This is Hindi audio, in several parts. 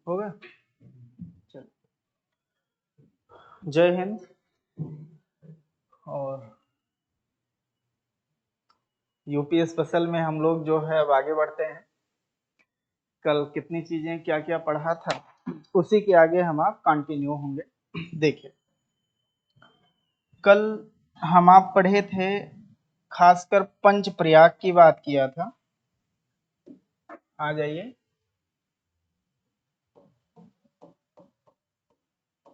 हो गया। चलो, जय हिंद। और यूपी स्पेशल में हम लोग जो है अब आगे बढ़ते हैं। कल कितनी चीजें क्या क्या पढ़ा था उसी के आगे हम आप कंटिन्यू होंगे। देखिए, कल हम आप पढ़े थे, खासकर पंच प्रयाग की बात किया था। आ जाइए,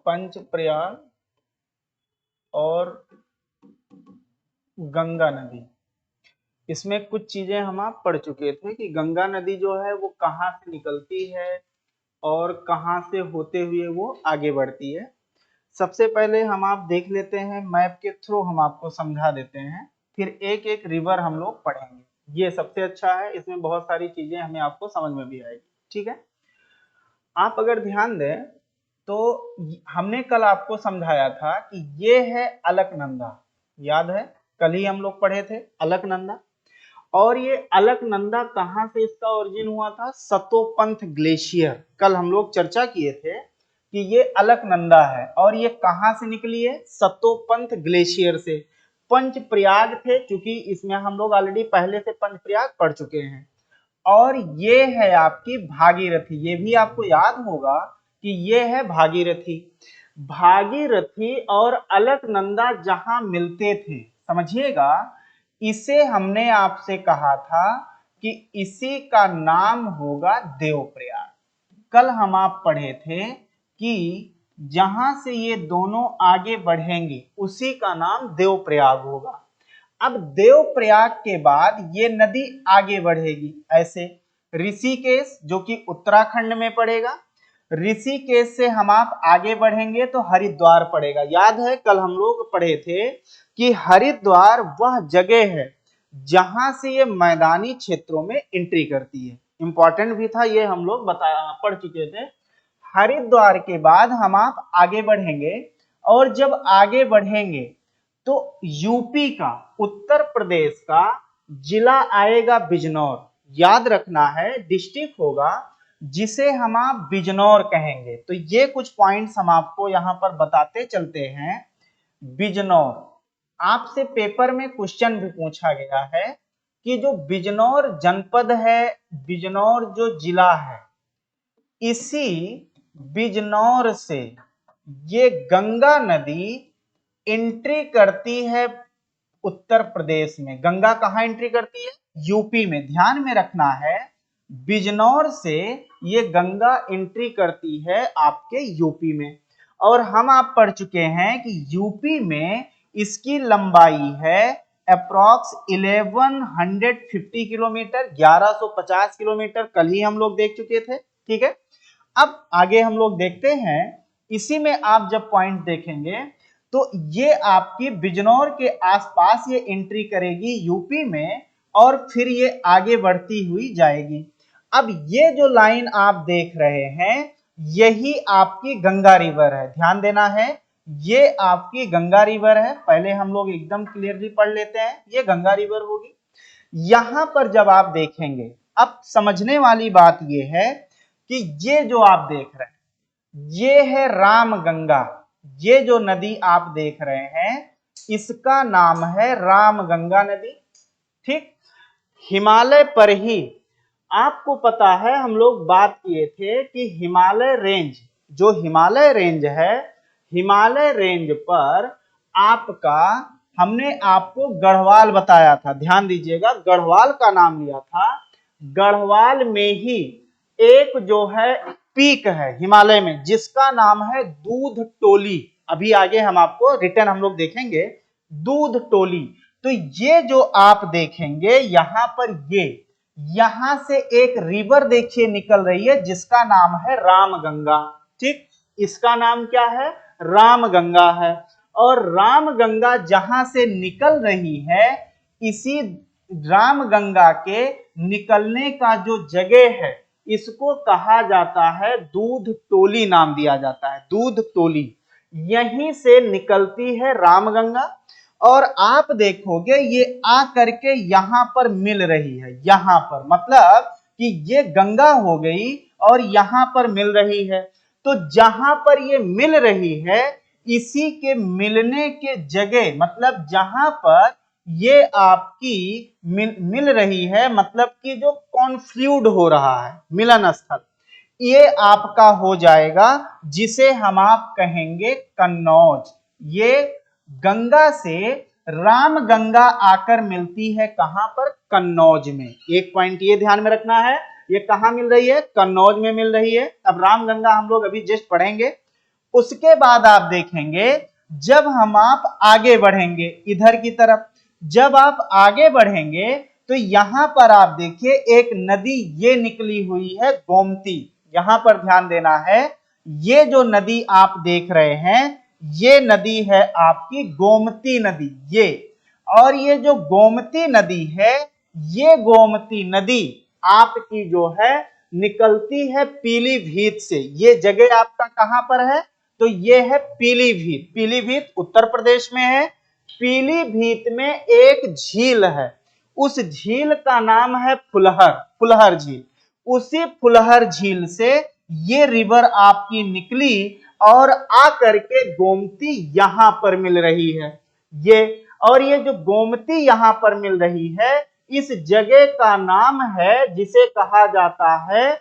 पंच प्रयाग और गंगा नदी। इसमें कुछ चीजें हम आप पढ़ चुके थे कि गंगा नदी जो है वो कहाँ से निकलती है और कहाँ से होते हुए वो आगे बढ़ती है। सबसे पहले हम आप देख लेते हैं, मैप के थ्रू हम आपको समझा देते हैं, फिर एक एक रिवर हम लोग पढ़ेंगे। ये सबसे अच्छा है, इसमें बहुत सारी चीजें हमें आपको समझ में भी आएगी। ठीक है, आप अगर ध्यान दें तो हमने कल आपको समझाया था कि ये है अलकनंदा। याद है, कल ही हम लोग पढ़े थे अलकनंदा। और ये अलकनंदा कहाँ से इसका ओरिजिन हुआ था? सतोपंथ ग्लेशियर। कल हम लोग चर्चा किए थे कि ये अलकनंदा है और ये कहाँ से निकली है? सतोपंथ ग्लेशियर से। पंच प्रयाग थे, क्योंकि इसमें हम लोग ऑलरेडी पहले से पंच प्रयाग पढ़ चुके हैं। और ये है आपकी भागीरथी। ये भी आपको याद होगा कि ये है भागीरथी। भागीरथी और अलकनंदा जहां मिलते थे, समझिएगा, इसे हमने आपसे कहा था कि इसी का नाम होगा देवप्रयाग। कल हम आप पढ़े थे कि जहां से ये दोनों आगे बढ़ेंगे उसी का नाम देवप्रयाग होगा। अब देवप्रयाग के बाद ये नदी आगे बढ़ेगी ऐसे। ऋषिकेश जो कि उत्तराखंड में पड़ेगा, ऋषिकेश से हम आप आगे बढ़ेंगे तो हरिद्वार पड़ेगा। याद है, कल हम लोग पढ़े थे कि हरिद्वार वह जगह है जहां से ये मैदानी क्षेत्रों में एंट्री करती है। इंपॉर्टेंट भी था ये, हम लोग पढ़ चुके थे। हरिद्वार के बाद हम आप आगे बढ़ेंगे, और जब आगे बढ़ेंगे तो यूपी का, उत्तर प्रदेश का जिला आएगा बिजनौर। याद रखना है, डिस्ट्रिक्ट होगा जिसे हम आप बिजनौर कहेंगे। तो ये कुछ पॉइंट्स हम आपको यहां पर बताते चलते हैं। बिजनौर, आपसे पेपर में क्वेश्चन भी पूछा गया है कि जो बिजनौर जनपद है, बिजनौर जो जिला है, इसी बिजनौर से ये गंगा नदी एंट्री करती है उत्तर प्रदेश में। गंगा कहां एंट्री करती है? यूपी में। ध्यान में रखना है, बिजनौर से ये गंगा एंट्री करती है आपके यूपी में। और हम आप पढ़ चुके हैं कि यूपी में इसकी लंबाई है अप्रॉक्स 1150 किलोमीटर, 1150 किलोमीटर। कल ही हम लोग देख चुके थे। ठीक है, अब आगे हम लोग देखते हैं। इसी में आप जब पॉइंट देखेंगे तो ये आपकी बिजनौर के आसपास ये एंट्री करेगी यूपी में, और फिर ये आगे बढ़ती हुई जाएगी। अब ये जो लाइन आप देख रहे हैं, यही आपकी गंगा रिवर है। ध्यान देना है, ये आपकी गंगा रिवर है। पहले हम लोग एकदम क्लियरली पढ़ लेते हैं, ये गंगा रिवर होगी। यहां पर जब आप देखेंगे, अब समझने वाली बात ये है कि ये जो आप देख रहे हैं ये है रामगंगा। ये जो नदी आप देख रहे हैं इसका नाम है रामगंगा नदी। ठीक, हिमालय पर ही, आपको पता है हम लोग बात किए थे कि हिमालय रेंज, जो हिमालय रेंज है, हिमालय रेंज पर आपका, हमने आपको गढ़वाल बताया था। ध्यान दीजिएगा, गढ़वाल का नाम लिया था। गढ़वाल में ही एक जो है पीक है हिमालय में, जिसका नाम है दूध टोली। अभी आगे हम आपको रिटर्न हम लोग देखेंगे दूध टोली। तो ये जो आप देखेंगे यहां पर, ये यहां से एक रिवर देखिए निकल रही है जिसका नाम है रामगंगा। ठीक, इसका नाम क्या है? रामगंगा है। और रामगंगा जहां से निकल रही है, इसी रामगंगा के निकलने का जो जगह है, इसको कहा जाता है दूध टोली, नाम दिया जाता है दूध टोली। यहीं से निकलती है रामगंगा, और आप देखोगे ये आ करके यहां पर मिल रही है। यहां पर मतलब कि ये गंगा हो गई और यहां पर मिल रही है। तो जहां पर ये मिल रही है, इसी के मिलने के जगह, मतलब जहां पर ये आपकी मिल रही है, मतलब कि जो कॉन्फ्ल्यूड हो रहा है, मिलन स्थल, ये आपका हो जाएगा जिसे हम आप कहेंगे कन्नौज। ये गंगा से राम गंगा आकर मिलती है कहां पर? कन्नौज में। एक पॉइंट ये ध्यान में रखना है, ये कहां मिल रही है? कन्नौज में मिल रही है। अब राम गंगा हम लोग अभी जस्ट पढ़ेंगे। उसके बाद आप देखेंगे, जब हम आप आगे बढ़ेंगे इधर की तरफ, जब आप आगे बढ़ेंगे तो यहां पर आप देखिए एक नदी ये निकली हुई है, गोमती। यहां पर ध्यान देना है, ये जो नदी आप देख रहे हैं, ये नदी है आपकी गोमती नदी, ये। और ये जो गोमती नदी है, ये गोमती नदी आपकी जो है निकलती है पीलीभीत से। ये जगह आपका कहां पर है? तो ये है पीलीभीत। पीलीभीत उत्तर प्रदेश में है। पीलीभीत में एक झील है, उस झील का नाम है फुलहर, फुलहर झील। उसी फुलहर झील से ये रिवर आपकी निकली और आकर के गोमती यहां पर मिल रही है, ये। और ये जो गोमती यहां पर मिल रही है, इस जगह का नाम है जिसे कहा जाता है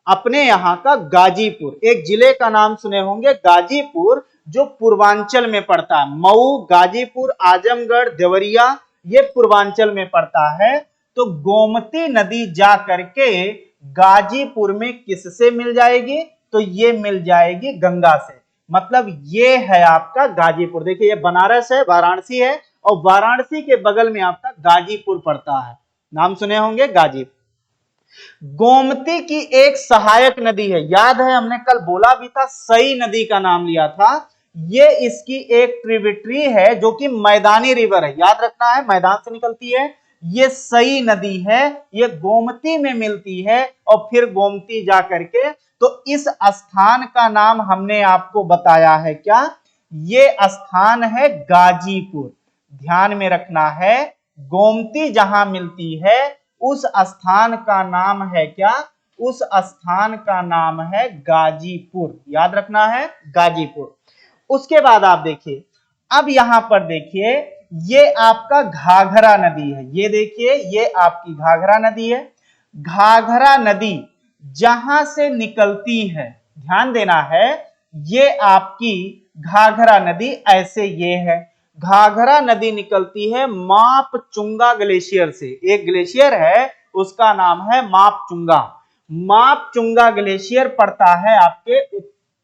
अपने यहां का गाजीपुर। एक जिले का नाम सुने होंगे गाजीपुर, जो पूर्वांचल में पड़ता है। मऊ, गाजीपुर, आजमगढ़, देवरिया, ये पूर्वांचल में पड़ता है। तो गोमती नदी जा करके गाजीपुर में किससे मिल जाएगी? तो ये मिल जाएगी गंगा से। मतलब ये है आपका गाजीपुर। देखिए, ये बनारस है, वाराणसी है, और वाराणसी के बगल में आपका गाजीपुर पड़ता है। नाम सुने होंगे गाजीपुर। गोमती की एक सहायक नदी है, याद है हमने कल बोला भी था, सई नदी का नाम लिया था। ये इसकी एक ट्रिब्यूटरी है जो कि मैदानी रिवर है, याद रखना है, मैदान से निकलती है। ये सई नदी है, ये गोमती में मिलती है और फिर गोमती जा करके, तो इस स्थान का नाम हमने आपको बताया है क्या? ये स्थान है गाजीपुर। ध्यान में रखना है, गोमती जहां मिलती है उस स्थान का नाम है क्या? उस स्थान का नाम है गाजीपुर। याद रखना है, गाजीपुर। उसके बाद आप देखिए, अब यहां पर देखिए, ये आपका घाघरा नदी है। ये देखिए, ये आपकी घाघरा नदी है। घाघरा नदी जहां से निकलती है, ध्यान देना है, ये आपकी घाघरा नदी ऐसे ये है। घाघरा नदी निकलती है मापचुंगा ग्लेशियर से। एक ग्लेशियर है, उसका नाम है मापचुंगा। मापचुंगा ग्लेशियर पड़ता है आपके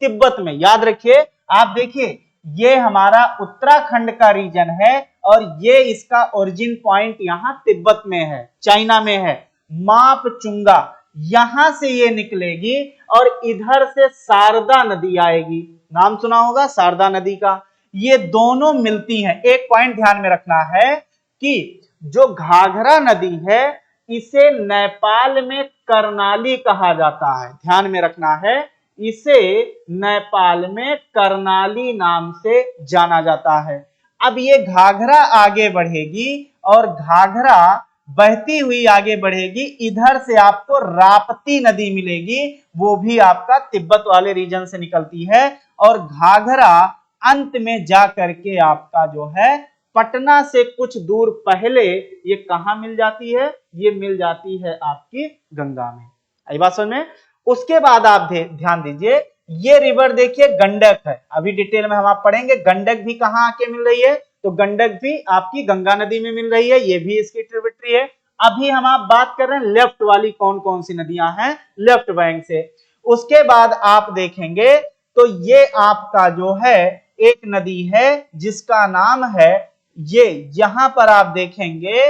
तिब्बत में। याद रखिए, आप देखिए, ये हमारा उत्तराखंड का रीजन है और ये इसका ओरिजिन पॉइंट यहां तिब्बत में है, चाइना में है। मापचुंगा यहां से ये निकलेगी और इधर से शारदा नदी आएगी। नाम सुना होगा शारदा नदी का। ये दोनों मिलती हैं। एक पॉइंट ध्यान में रखना है कि जो घाघरा नदी है, इसे नेपाल में करनाली कहा जाता है। ध्यान में रखना है, इसे नेपाल में करनाली नाम से जाना जाता है। अब ये घाघरा आगे बढ़ेगी और घाघरा बहती हुई आगे बढ़ेगी, इधर से आपको राप्ती नदी मिलेगी, वो भी आपका तिब्बत वाले रीजन से निकलती है। और घाघरा अंत में जा करके आपका जो है पटना से कुछ दूर पहले ये कहां मिल जाती है? ये मिल जाती है आपकी गंगा में। आई बात समझ में? उसके बाद आप ध्यान दीजिए, ये रिवर देखिए गंडक है। अभी डिटेल में हम आप पढ़ेंगे गंडक भी कहां आके मिल रही है। तो गंडक भी आपकी गंगा नदी में मिल रही है, ये भी इसकी ट्रिब्यूटरी है। अभी हम आप बात कर रहे हैं लेफ्ट वाली कौन कौन सी नदियां हैं, लेफ्ट बैंक से। उसके बाद आप देखेंगे तो ये आपका जो है एक नदी है जिसका नाम है, ये यहां पर आप देखेंगे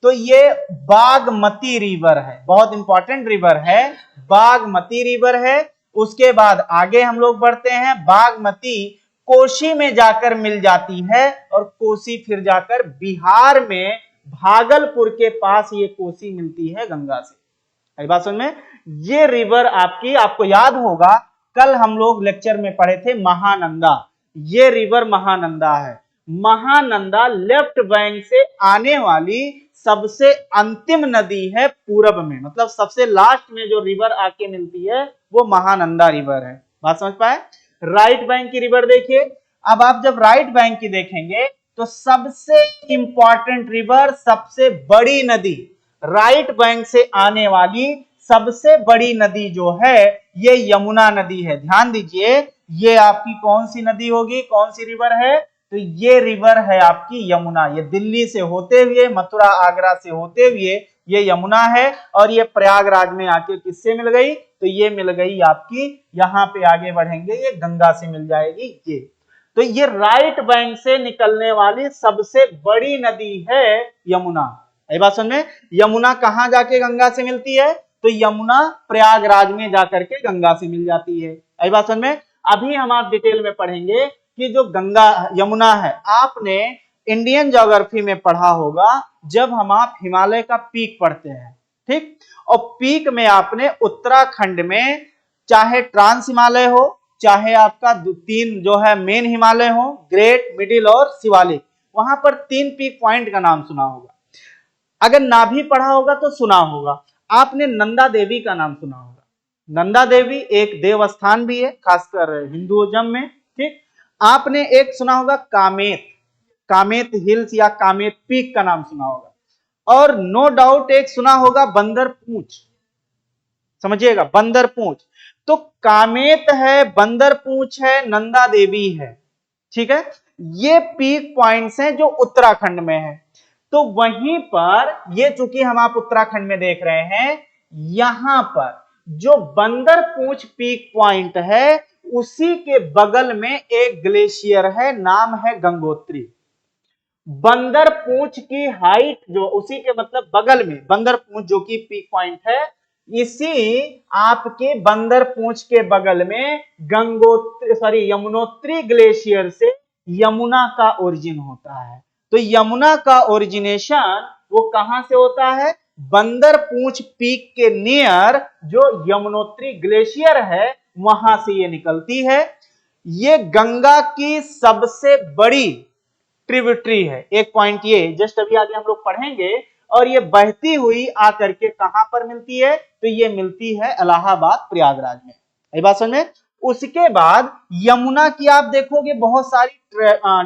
तो ये बागमती रिवर है, बहुत इंपॉर्टेंट रिवर है, बागमती रिवर है। उसके बाद आगे हम लोग बढ़ते हैं, बागमती कोसी में जाकर मिल जाती है और कोसी फिर जाकर बिहार में भागलपुर के पास ये कोसी मिलती है गंगा से। बात समझ में? ये रिवर आपकी, आपको याद होगा कल हम लोग लेक्चर में पढ़े थे महानंदा, ये रिवर महानंदा है। महानंदा लेफ्ट बैंक से आने वाली सबसे अंतिम नदी है पूरब में, मतलब सबसे लास्ट में जो रिवर आके मिलती है वो महानंदा रिवर है। बात समझ पाए? राइट बैंक की रिवर देखिए। अब आप जब राइट बैंक की देखेंगे तो सबसे इंपॉर्टेंट रिवर, सबसे बड़ी नदी, राइट बैंक से आने वाली सबसे बड़ी नदी जो है ये यमुना नदी है। ध्यान दीजिए, ये आपकी कौन सी नदी होगी, कौन सी रिवर है? तो ये रिवर है आपकी यमुना। ये दिल्ली से होते हुए, मथुरा आगरा से होते हुए ये यमुना है, और ये प्रयागराज में आके किससे मिल गई? तो ये मिल गई आपकी, यहां पे आगे बढ़ेंगे ये गंगा से मिल जाएगी ये। तो ये राइट बैंक से निकलने वाली सबसे बड़ी नदी है यमुना। ये बात समझ में? यमुना कहां जाके गंगा से मिलती है? तो यमुना प्रयागराज में जाकर के गंगा से मिल जाती है। ये बात समझ में? अभी हम आप डिटेल में पढ़ेंगे कि जो गंगा यमुना है, आपने इंडियन ज्योग्राफी में पढ़ा होगा जब हम आप हिमालय का पीक पढ़ते हैं, ठीक? और पीक में आपने उत्तराखंड में चाहे ट्रांस हिमालय हो, चाहे आपका तीन जो है मेन हिमालय हो, ग्रेट, मिडिल और शिवालिक, वहां पर 3 पीक पॉइंट का नाम सुना होगा। अगर ना भी पढ़ा होगा तो सुना होगा। आपने नंदा देवी का नाम सुना होगा। नंदा देवी एक देवस्थान भी है, खासकर हिंदुइज्म में, ठीक? आपने एक सुना होगा कामेत, कामेत हिल्स या कामेत पीक का नाम सुना होगा, और नो डाउट एक सुना होगा बंदर पूंछ। समझिएगा, बंदर पूंछ। तो कामेत है, बंदर पूंछ है, नंदा देवी है, ठीक है? ये पीक पॉइंट्स हैं जो उत्तराखंड में है। तो वहीं पर ये, चूंकि हम आप उत्तराखंड में देख रहे हैं, यहां पर जो बंदर पूंछ पीक पॉइंट है उसी के बगल में एक ग्लेशियर है, नाम है गंगोत्री। बंदर पूंछ की हाइट जो, उसी के मतलब बगल में बंदर पूंछ जो कि पीक पॉइंट है, इसी आपके बंदर पूंछ के बगल में यमुनोत्री ग्लेशियर से यमुना का ओरिजिन होता है। तो यमुना का ओरिजिनेशन वो कहां से होता है? बंदर पूंछ पीक के नियर जो यमुनोत्री ग्लेशियर है वहां से ये निकलती है। ये गंगा की सबसे बड़ी ट्रिब्यूटरी है। एक पॉइंट ये जस्ट अभी आगे हम लोग पढ़ेंगे। और ये बहती हुई आकर के कहां पर मिलती है? तो ये मिलती है इलाहाबाद प्रयागराज में। ये बात समझ में? उसके बाद यमुना की आप देखोगे बहुत सारी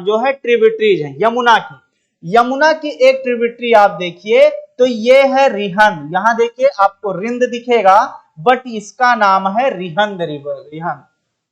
जो है ट्रिब्यूटरीज हैं यमुना की। यमुना की एक ट्रिब्यूटरी आप देखिए तो ये है रिहंद। यहां देखिए आपको रिंद दिखेगा, बट इसका नाम है रिहंद रिवर, रिहंद,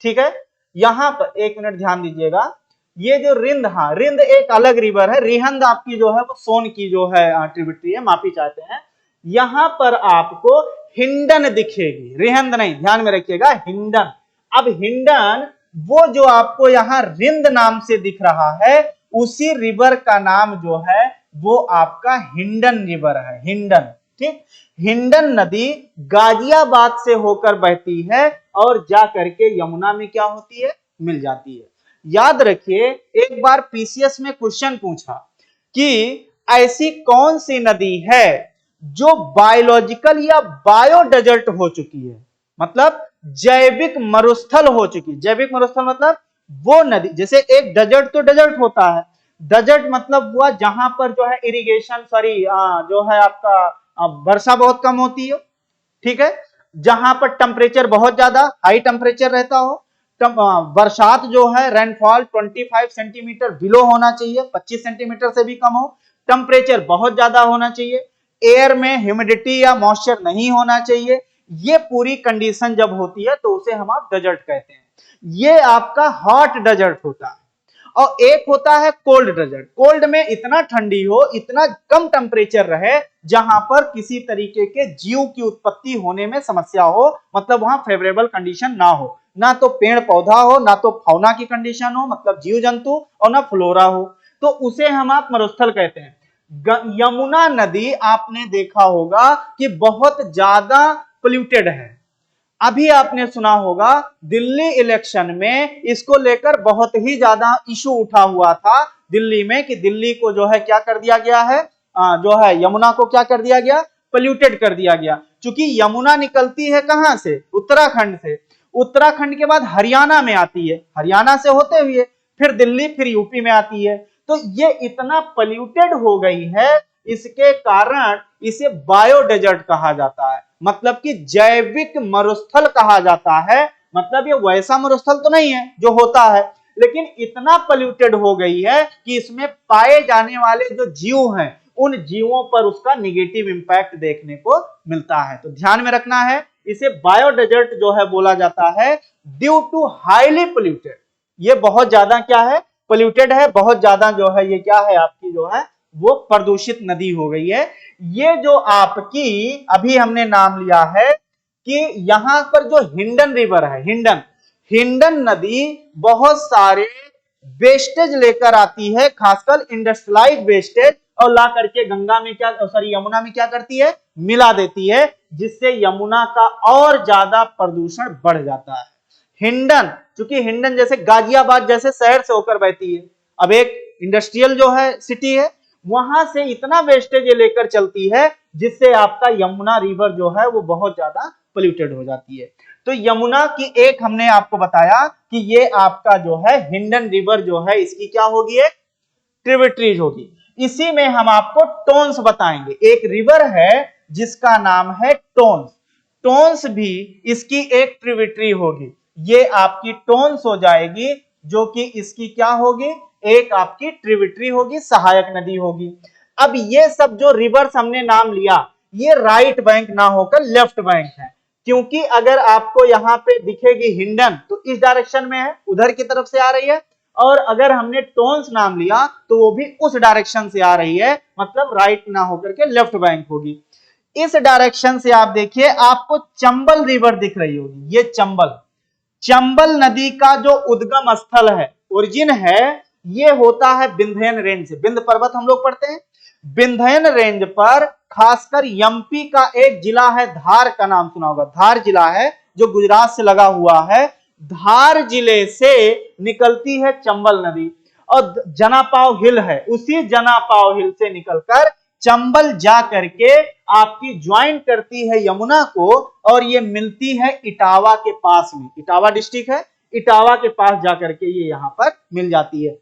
ठीक है? यहां पर एक मिनट ध्यान दीजिएगा, ये जो रिंद, हाँ रिंद एक अलग रिवर है, रिहंद आपकी जो है वो सोन की जो है ट्रिब्यूटरी है, माफी चाहते हैं। यहां पर आपको हिंडन दिखेगी, रिहंद नहीं, ध्यान में रखिएगा, हिंडन। अब हिंडन वो जो आपको यहाँ रिंद नाम से दिख रहा है, उसी रिवर का नाम जो है वो आपका हिंडन रिवर है, हिंडन, ठीक? हिंडन नदी गाजियाबाद से होकर बहती है और जा करके यमुना में क्या होती है? मिल जाती है। याद रखिए, एक बार पीसीएस में क्वेश्चन पूछा कि ऐसी कौन सी नदी है जो बायोलॉजिकल या बायो डेजर्ट हो चुकी है, मतलब जैविक मरुस्थल हो चुकी। जैविक मरुस्थल मतलब वो नदी, जैसे एक डेजर्ट तो डेजर्ट होता है, डेजर्ट मतलब हुआ जहां पर जो है इरिगेशन, जो है आपका वर्षा बहुत कम होती है, ठीक है? जहां पर टेम्परेचर बहुत ज्यादा हाई टेम्परेचर रहता हो, बरसात जो है रेनफॉल 25 सेंटीमीटर बिलो होना चाहिए, 25 सेंटीमीटर से भी कम हो, टेम्परेचर बहुत ज्यादा होना चाहिए, एयर में ह्यूमिडिटी या मॉइस्चर नहीं होना चाहिए। ये पूरी कंडीशन जब होती है तो उसे हम आप डेजर्ट कहते हैं। ये आपका हॉट डेजर्ट होता है। और एक होता है कोल्ड डेजर्ट। कोल्ड में इतना ठंडी हो, इतना कम टेम्परेचर रहे जहां पर किसी तरीके के जीव की उत्पत्ति होने में समस्या हो, मतलब वहां फेवरेबल कंडीशन ना हो, ना तो पेड़ पौधा हो, ना तो फौना की कंडीशन हो, मतलब जीव जंतु, और ना फ्लोरा हो, तो उसे हम आप मरुस्थल कहते हैं। यमुना नदी आपने देखा होगा कि बहुत ज्यादा पोल्यूटेड है। अभी आपने सुना होगा दिल्ली इलेक्शन में इसको लेकर बहुत ही ज्यादा इशू उठा हुआ था दिल्ली में, कि दिल्ली को जो है क्या कर दिया गया है, जो है यमुना को क्या कर दिया गया? पोल्यूटेड कर दिया गया। क्योंकि यमुना निकलती है कहां से? उत्तराखंड से। उत्तराखंड के बाद हरियाणा में आती है, हरियाणा से होते हुए फिर दिल्ली, फिर यूपी में आती है। तो ये इतना पॉल्यूटेड हो गई है, इसके कारण इसे बायोडेजर्ट कहा जाता है, मतलब कि जैविक मरुस्थल कहा जाता है। मतलब ये वैसा मरुस्थल तो नहीं है जो होता है, लेकिन इतना पॉल्यूटेड हो गई है कि इसमें पाए जाने वाले जो जीव हैं उन जीवों पर उसका निगेटिव इंपैक्ट देखने को मिलता है। तो ध्यान में रखना है, इसे बायोडेजर्ट जो है बोला जाता है ड्यू टू हाईली पोल्यूटेड। ये बहुत ज्यादा क्या है, पोल्यूटेड है, बहुत ज्यादा जो है ये क्या है आपकी जो है वो प्रदूषित नदी हो गई है। ये जो आपकी अभी हमने नाम लिया है कि यहां पर जो हिंडन रिवर है, हिंडन नदी बहुत सारे वेस्टेज लेकर आती है, खासकर इंडस्ट्रियलाइज्ड वेस्टेज, और ला करके गंगा में क्या सॉरी यमुना में क्या करती है, मिला देती है, जिससे यमुना का और ज्यादा प्रदूषण बढ़ जाता है। हिंडन, चूंकि हिंडन जैसे गाजियाबाद जैसे शहर से होकर बहती है, अब एक इंडस्ट्रियल जो है सिटी है, वहां से इतना वेस्टेज लेकर चलती है जिससे आपका यमुना रिवर जो है वो बहुत ज्यादा पोल्यूटेड हो जाती है। तो यमुना की एक हमने आपको बताया कि ये आपका जो है हिंडन रिवर जो है इसकी क्या होगी, एक ट्रिब्यूटरीज होगी। इसी में हम आपको टोन्स बताएंगे। एक रिवर है जिसका नाम है टोन्स, टोन्स भी इसकी एक ट्रिब्यूटरी होगी। ये आपकी टोन्स हो जाएगी, जो कि इसकी क्या होगी, एक आपकी ट्रिब्यूटरी होगी, सहायक नदी होगी। अब ये सब जो रिवर्स हमने नाम लिया, ये राइट बैंक ना होकर लेफ्ट बैंक है, क्योंकि अगर आपको यहां पे दिखेगी हिंडन तो इस डायरेक्शन में है, उधर की तरफ से आ रही है, और अगर हमने टोन्स नाम लिया तो वो भी उस डायरेक्शन से आ रही है, मतलब राइट ना होकर के लेफ्ट बैंक होगी। इस डायरेक्शन से आप देखिए, आपको चंबल रिवर दिख रही होगी, ये चंबल नदी का जो उद्गम स्थल है, ओरिजिन है, ये होता है विंध्यन रेंज से। विंध्य पर्वत हम लोग पढ़ते हैं, विंध्यन रेंज पर खासकर एमपी का एक जिला है, धार का नाम सुना होगा, धार जिला है जो गुजरात से लगा हुआ है। धार जिले से निकलती है चंबल नदी, और जनापाव हिल है, उसी जनापाव हिल से निकलकर चंबल जा करके आपकी ज्वाइन करती है यमुना को, और ये मिलती है इटावा के पास में, इटावा डिस्ट्रिक्ट है, इटावा के पास जाकर के ये यहां पर मिल जाती है।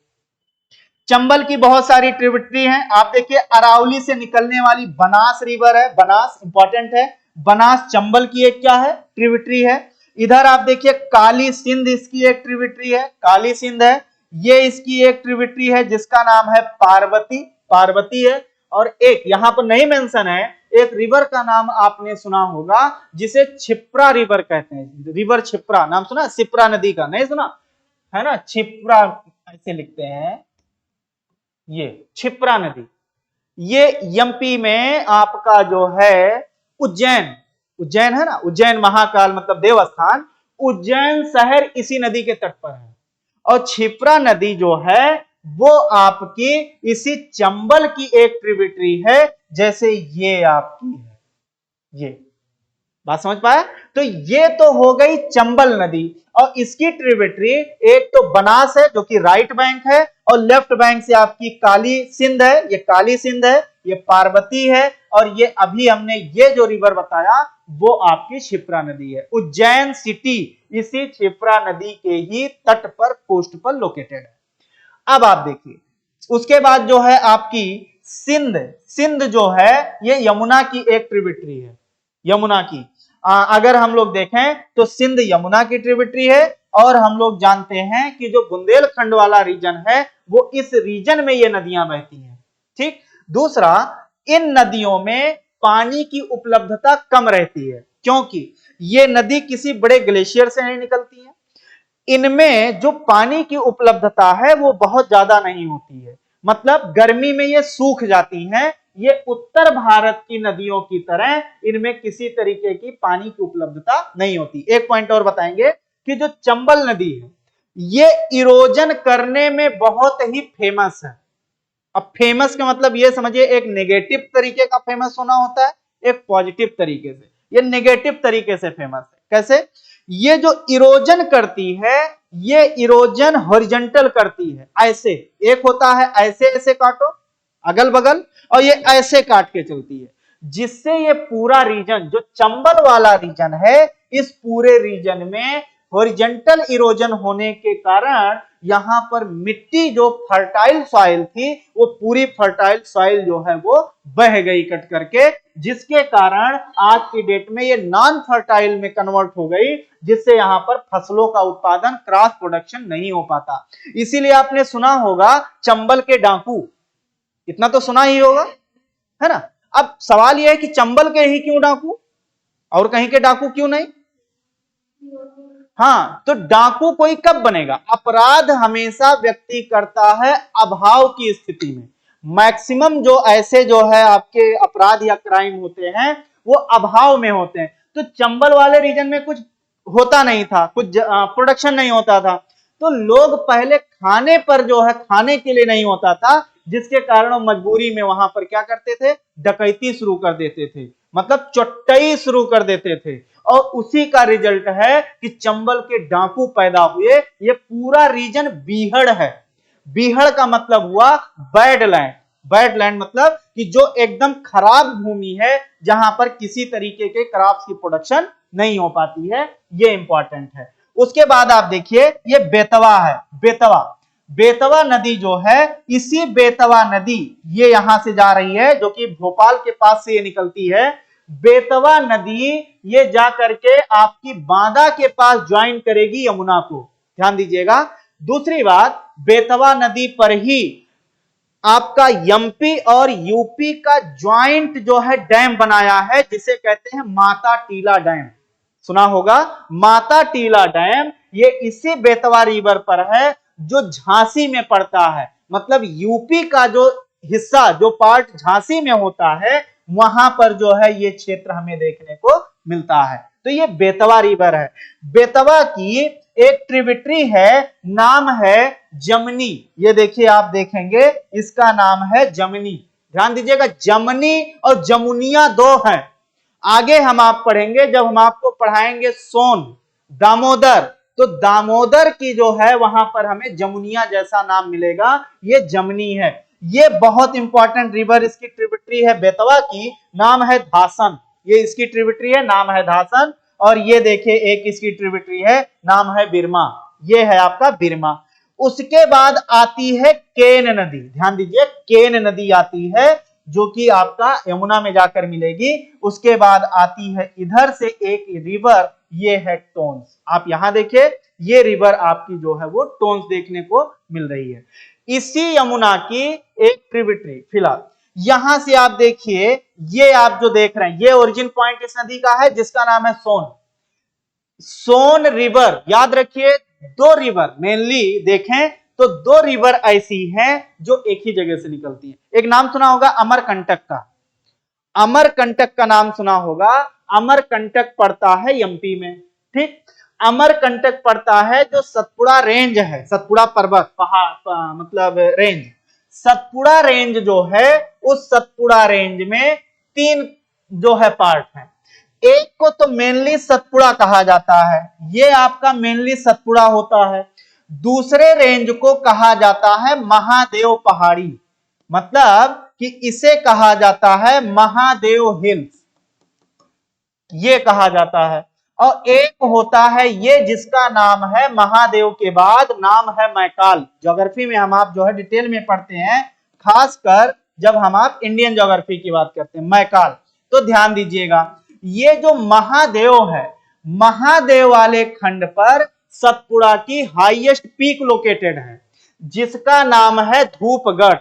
चंबल की बहुत सारी ट्रिब्यूटरी हैं। आप देखिए अरावली से निकलने वाली बनास रिवर है, बनास इंपॉर्टेंट है, बनास चंबल की एक क्या है, ट्रिब्यूटरी है। इधर आप देखिए काली सिंध इसकी एक ट्रिब्यूटरी है, काली सिंध है, ये इसकी एक ट्रिब्यूटरी है जिसका नाम है पार्वती है। और एक यहां पर नहीं मेंशन है, एक रिवर का नाम आपने सुना होगा जिसे छिप्रा रिवर कहते हैं, रिवर छिप्रा नाम सुना, शिप्रा नदी का नहीं सुना है ना, छिप्रा ऐसे लिखते हैं, ये छिप्रा नदी, ये एमपी में आपका जो है उज्जैन है ना, उज्जैन महाकाल मतलब देवस्थान, उज्जैन शहर इसी नदी के तट पर है। और छिप्रा नदी जो है वो आपकी इसी चंबल की एक ट्रिब्यूटरी है, जैसे ये आपकी है, ये बात समझ पाया। तो ये तो हो गई चंबल नदी, और इसकी ट्रिब्यूटरी एक तो बनास है जो कि राइट बैंक है, और लेफ्ट बैंक से आपकी काली सिंध है, ये काली सिंध है, ये पार्वती है, और ये अभी हमने ये जो रिवर बताया वो आपकी क्षिप्रा नदी है। उज्जैन सिटी इसी क्षिप्रा नदी के ही तट पर कोस्ट पर लोकेटेड है। अब आप देखिए उसके बाद जो है आपकी सिंध जो है ये यमुना की एक ट्रिब्यूटरी है, यमुना की अगर हम लोग देखें तो सिंध यमुना की ट्रिब्यूटरी है, और हम लोग जानते हैं कि जो बुंदेलखंड वाला रीजन है वो इस रीजन में ये नदियां बहती हैं। ठीक, दूसरा इन नदियों में पानी की उपलब्धता कम रहती है, क्योंकि ये नदी किसी बड़े ग्लेशियर से नहीं निकलती है, इनमें जो पानी की उपलब्धता है वो बहुत ज्यादा नहीं होती है, मतलब गर्मी में ये सूख जाती हैं। ये उत्तर भारत की नदियों की तरह इनमें किसी तरीके की पानी की उपलब्धता नहीं होती। एक पॉइंट और बताएंगे कि जो चंबल नदी है ये इरोजन करने में बहुत ही फेमस है। अब फेमस का मतलब ये समझिए, एक नेगेटिव तरीके का फेमस होना होता है, एक पॉजिटिव तरीके से। ये नेगेटिव तरीके से फेमस है। कैसे? ये जो इरोजन करती है ये इरोजन हॉरिजॉन्टल करती है, ऐसे एक होता है ऐसे ऐसे काटो अगल बगल, और ये ऐसे काट के चलती है, जिससे ये पूरा रीजन जो चंबल वाला रीजन है इस पूरे रीजन में हॉरिजेंटल इरोजन होने के कारण यहां पर मिट्टी जो फर्टाइल सॉइल थी वो पूरी फर्टाइल सॉइल जो है वो बह गई कट करके, जिसके कारण आज की डेट में ये नॉन फर्टाइल में कन्वर्ट हो गई, जिससे यहां पर फसलों का उत्पादन, क्रॉस प्रोडक्शन नहीं हो पाता। इसीलिए आपने सुना होगा चंबल के डाकू, इतना तो सुना ही होगा, है ना। अब सवाल यह है कि चंबल के ही क्यों डाकू और कहीं के डाकू क्यों नहीं? हाँ, तो डाकू कोई कब बनेगा? अपराध हमेशा व्यक्ति करता है अभाव की स्थिति में। मैक्सिमम जो ऐसे जो है आपके अपराध या क्राइम होते हैं वो अभाव में होते हैं। तो चंबल वाले रीजन में कुछ होता नहीं था, कुछ प्रोडक्शन नहीं होता था, तो लोग पहले खाने पर जो है, खाने के लिए नहीं होता था, जिसके कारण मजबूरी में वहां पर क्या करते थे? डकैती शुरू कर देते थे, मतलब चोट्टई शुरू कर देते थे। और उसी का रिजल्ट है कि चंबल के डाकू पैदा हुए। ये पूरा रीजन बीहड़ है। बीहड़ का मतलब हुआ बैड लैंड। बैड लैंड मतलब कि जो एकदम खराब भूमि है, जहां पर किसी तरीके के क्रॉप्स की प्रोडक्शन नहीं हो पाती है। ये इंपॉर्टेंट है। उसके बाद आप देखिए, ये बेतवा है। बेतवा, बेतवा नदी जो है, इसी बेतवा नदी ये यहां से जा रही है, जो कि भोपाल के पास से ये निकलती है। बेतवा नदी ये जा करके आपकी बांदा के पास ज्वाइन करेगी यमुना को, ध्यान दीजिएगा। दूसरी बात, बेतवा नदी पर ही आपका एमपी और यूपी का ज्वाइंट जो है डैम बनाया है, जिसे कहते हैं माता टीला डैम। सुना होगा माता टीला डैम। ये इसी बेतवा रिवर पर है जो झांसी में पड़ता है। मतलब यूपी का जो हिस्सा, जो पार्ट झांसी में होता है, वहां पर जो है ये क्षेत्र हमें देखने को मिलता है। तो ये बेतवा रिवर है। बेतवा की एक ट्रिब्यूटरी है, नाम है जमनी। ये देखिए, आप देखेंगे इसका नाम है जमनी। ध्यान दीजिएगा, जमनी और जमुनिया दो हैं। आगे हम आप पढ़ेंगे, जब हम आपको पढ़ाएंगे सोन, दामोदर, तो दामोदर की जो है वहां पर हमें जमुनिया जैसा नाम मिलेगा। ये जमनी है। ये बहुत इंपॉर्टेंट रिवर, इसकी ट्रिब्यूटरी है बेतवा की, नाम है धासन। ये इसकी ट्रिब्यूटरी है, नाम है धासन। और ये देखिए एक इसकी ट्रिब्यूटरी है, नाम है बिरमा। ये है आपका बिरमा। उसके बाद आती है केन नदी। ध्यान दीजिए, केन नदी आती है, जो कि आपका यमुना में जाकर मिलेगी। उसके बाद आती है इधर से एक रिवर, ये है टोंस। आप यहां देखिए, ये रिवर आपकी जो है वो टोंस देखने को मिल रही है। इसी यमुना की एक ट्रिब्यूटरी, फिलहाल यहां से आप देखिए, ये आप जो देख रहे हैं, ये ओरिजिन पॉइंट इस नदी का है, जिसका नाम है सोन। सोन रिवर, याद रखिए, दो रिवर मेनली देखें तो दो रिवर ऐसी हैं जो एक ही जगह से निकलती हैं। एक नाम सुना होगा अमरकंटक का, अमरकंटक का नाम सुना होगा। अमरकंटक पड़ता है एमपी में, ठीक। अमरकंटक पड़ता है जो सतपुड़ा रेंज है, सतपुड़ा पर्वत, पहाड़, मतलब रेंज। सतपुड़ा रेंज जो है, उस सतपुड़ा रेंज में तीन जो है पार्ट है। एक को तो मेनली सतपुड़ा कहा जाता है, ये आपका मेनली सतपुड़ा होता है। दूसरे रेंज को कहा जाता है महादेव पहाड़ी, मतलब कि इसे कहा जाता है महादेव हिल्स, ये कहा जाता है। और एक होता है ये, जिसका नाम है महादेव के बाद नाम है मैकाल। ज्योग्राफी में हम आप जो है डिटेल में पढ़ते हैं, खासकर जब हम आप इंडियन ज्योग्राफी की बात करते हैं, मैकाल। तो ध्यान दीजिएगा, ये जो महादेव है, महादेव वाले खंड पर सतपुड़ा की हाईएस्ट पीक लोकेटेड है, जिसका नाम है धूपगढ़।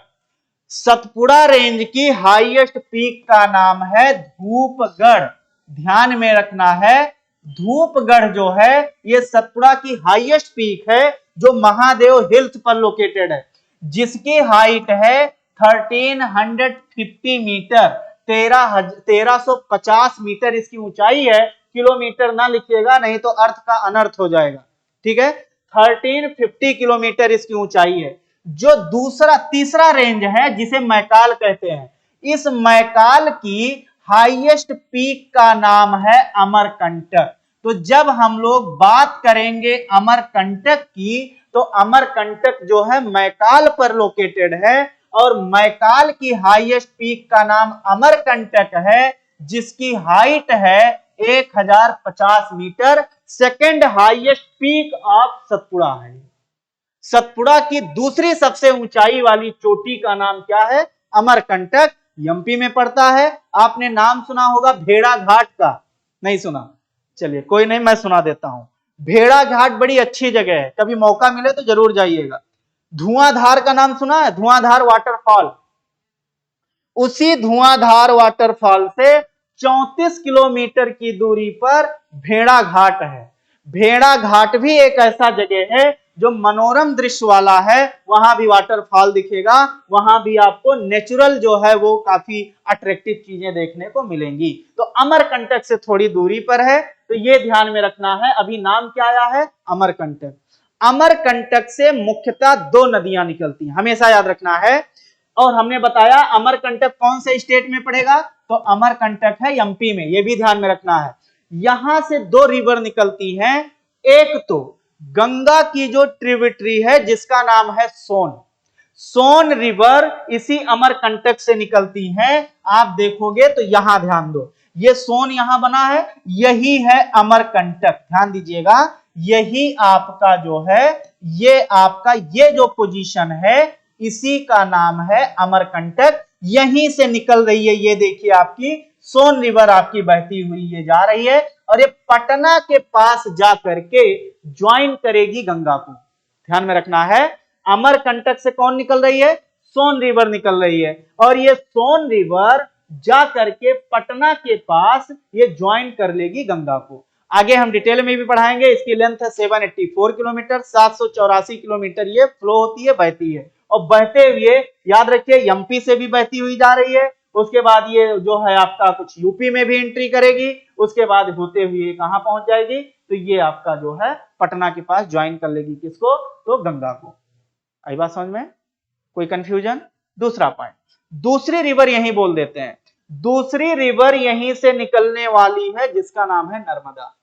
सतपुड़ा रेंज की हाईएस्ट पीक का नाम है धूपगढ़। ध्यान में रखना है, धूपगढ़ जो है ये सतपुड़ा की हाईएस्ट पीक है, जो महादेव हिल्स पर लोकेटेड है, जिसकी हाइट है 1350 मीटर, 1350 मीटर इसकी ऊंचाई है। किलोमीटर ना लिखिएगा, नहीं तो अर्थ का अनर्थ हो जाएगा, ठीक है। 1350 किलोमीटर इसकी ऊंचाई है। जो तीसरा रेंज है, जिसे मैकाल कहते हैं, इस मैकाल की हाईएस्ट पीक का नाम है अमरकंटक। तो जब हम लोग बात करेंगे अमरकंटक की, तो अमरकंटक जो है मैकाल पर लोकेटेड है, और मैकाल की हाईएस्ट पीक का नाम अमरकंटक है, जिसकी हाइट है 1050 metre. Second highest peak of Satpura है। सतपुड़ा की दूसरी सबसे ऊंचाई वाली चोटी का नाम क्या है? अमरकंटक, एमपी में पड़ता है। आपने नाम सुना होगा भेड़ा घाट का, नहीं सुना? चलिए कोई नहीं, मैं सुना देता हूं। भेड़ा घाट बड़ी अच्छी जगह है, कभी मौका मिले तो जरूर जाइएगा। धुआंधार का नाम सुना है? धुआंधार वाटरफॉल, उसी धुआंधार वाटरफॉल से 34 किलोमीटर की दूरी पर भेड़ा घाट है। भेड़ा घाट भी एक ऐसा जगह है जो मनोरम दृश्य वाला है, वहां भी वाटरफॉल दिखेगा, वहां भी आपको नेचुरल जो है वो काफी अट्रैक्टिव चीजें देखने को मिलेंगी। तो अमरकंटक से थोड़ी दूरी पर है, तो ये ध्यान में रखना है। अभी नाम क्या आया है? अमरकंटक। अमरकंटक से मुख्यतः दो नदियां निकलती हैं, हमेशा याद रखना है। और हमने बताया अमरकंटक कौन से स्टेट में पड़ेगा? तो अमरकंटक है एमपी में, यह भी ध्यान में रखना है। यहां से दो रिवर निकलती हैं, एक तो गंगा की जो ट्रिब्यूटरी है जिसका नाम है सोन, सोन रिवर इसी अमरकंटक से निकलती है। आप देखोगे तो यहां ध्यान दो, ये सोन यहां बना है, यही है अमरकंटक, ध्यान दीजिएगा। यही आपका जो है, ये आपका ये जो पोजीशन है, इसी का नाम है अमरकंटक। यहीं से निकल रही है, ये देखिए आपकी सोन रिवर आपकी बहती हुई ये जा रही है, और ये पटना के पास जा करके ज्वाइन करेगी गंगा को। ध्यान में रखना है, अमरकंटक से कौन निकल रही है? सोन रिवर निकल रही है, और ये सोन रिवर जा करके पटना के पास ये ज्वाइन कर लेगी गंगा को। आगे हम डिटेल में भी पढ़ाएंगे। इसकी लेंथ है 784 किलोमीटर, 784 किलोमीटर ये फ्लो होती है, बहती है। और बहते हुए याद रखिए एमपी से भी बहती हुई जा रही है, उसके बाद ये जो है आपका कुछ यूपी में भी एंट्री करेगी, उसके बाद होते हुए कहां पहुंच जाएगी? तो ये आपका जो है पटना के पास ज्वाइन कर लेगी, किसको? तो गंगा को। आई बात समझ में? कोई कंफ्यूजन? दूसरा पॉइंट, दूसरी रिवर यहीं बोल देते हैं। दूसरी रिवर यहीं से निकलने वाली है जिसका नाम है नर्मदा।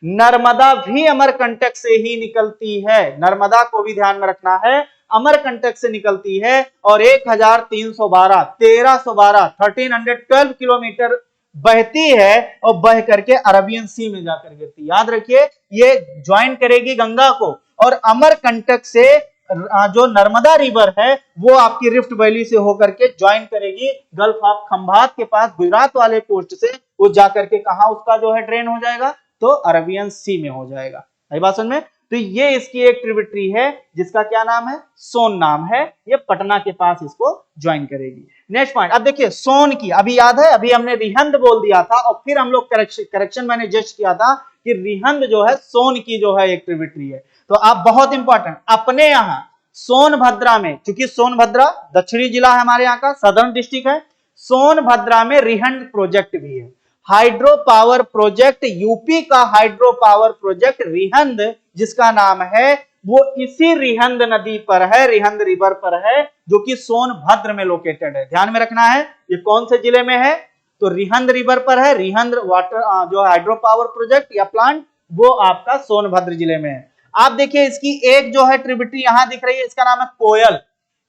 नर्मदा भी अमरकंटक से ही निकलती है, नर्मदा को भी ध्यान में रखना है, अमरकंटक से निकलती है, और 1312 किलोमीटर बहती है, और बह करके अरबियन सी में जाकर गिरती। याद रखिए ये ज्वाइन करेगी गंगा को, और अमरकंटक से जो नर्मदा रिवर है वो आपकी रिफ्ट वैली से होकर के ज्वाइन करेगी गल्फ ऑफ खंभात के पास, गुजरात वाले कोस्ट से वो जाकर के कहा उसका जो है ड्रेन हो जाएगा? तो अरबियन सी में हो जाएगा। आई बात समझ में? तो ये इसकी एक ट्रिब्यूटरी है जिसका क्या नाम है? सोन नाम है। ये पटना के पास इसको ज्वाइन करेगी। नेक्स्ट पॉइंट, अब देखिए सोन की, अभी याद है, अभी हमने रिहंद बोल दिया था, और फिर हम लोग करेक्शन मैंने जस्ट किया था कि रिहंद जो है सोन की जो है एक ट्रिब्यूटरी है। तो आप बहुत इंपॉर्टेंट, अपने यहाँ सोनभद्रा में, क्योंकि सोनभद्रा दक्षिणी जिला है हमारे यहाँ का, सदर्न डिस्ट्रिक्ट है, सोनभद्रा में रिहंद प्रोजेक्ट भी है। हाइड्रो पावर प्रोजेक्ट, यूपी का हाइड्रो पावर प्रोजेक्ट रिहंद जिसका नाम है, वो इसी रिहंद नदी पर है, रिहंद रिवर पर है, जो कि सोनभद्र में लोकेटेड है। ध्यान में रखना है ये कौन से जिले में है? तो रिहंद रिवर पर है। रिहंद वाटर जो हाइड्रो पावर प्रोजेक्ट या प्लांट वो आपका सोनभद्र जिले में है। आप देखिए इसकी एक जो है ट्रिब्यूटरी यहां दिख रही है, इसका नाम है कोयल,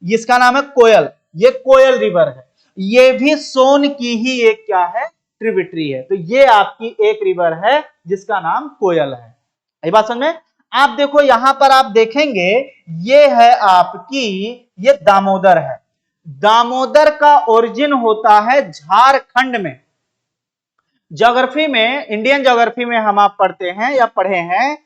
इसका नाम है कोयल, ये कोयल रिवर है, ये भी सोन की ही एक क्या है? ट्रिब्यूटरी है। तो ये आपकी एक रिवर है जिसका नाम कोयल है। ये बात समझ में? आप देखो यहां पर आप देखेंगे ये है आपकी, ये दामोदर है। दामोदर का ओरिजिन होता है झारखंड में। ज्योग्राफी में, इंडियन ज्योग्राफी में हम आप पढ़ते हैं या पढ़े हैं,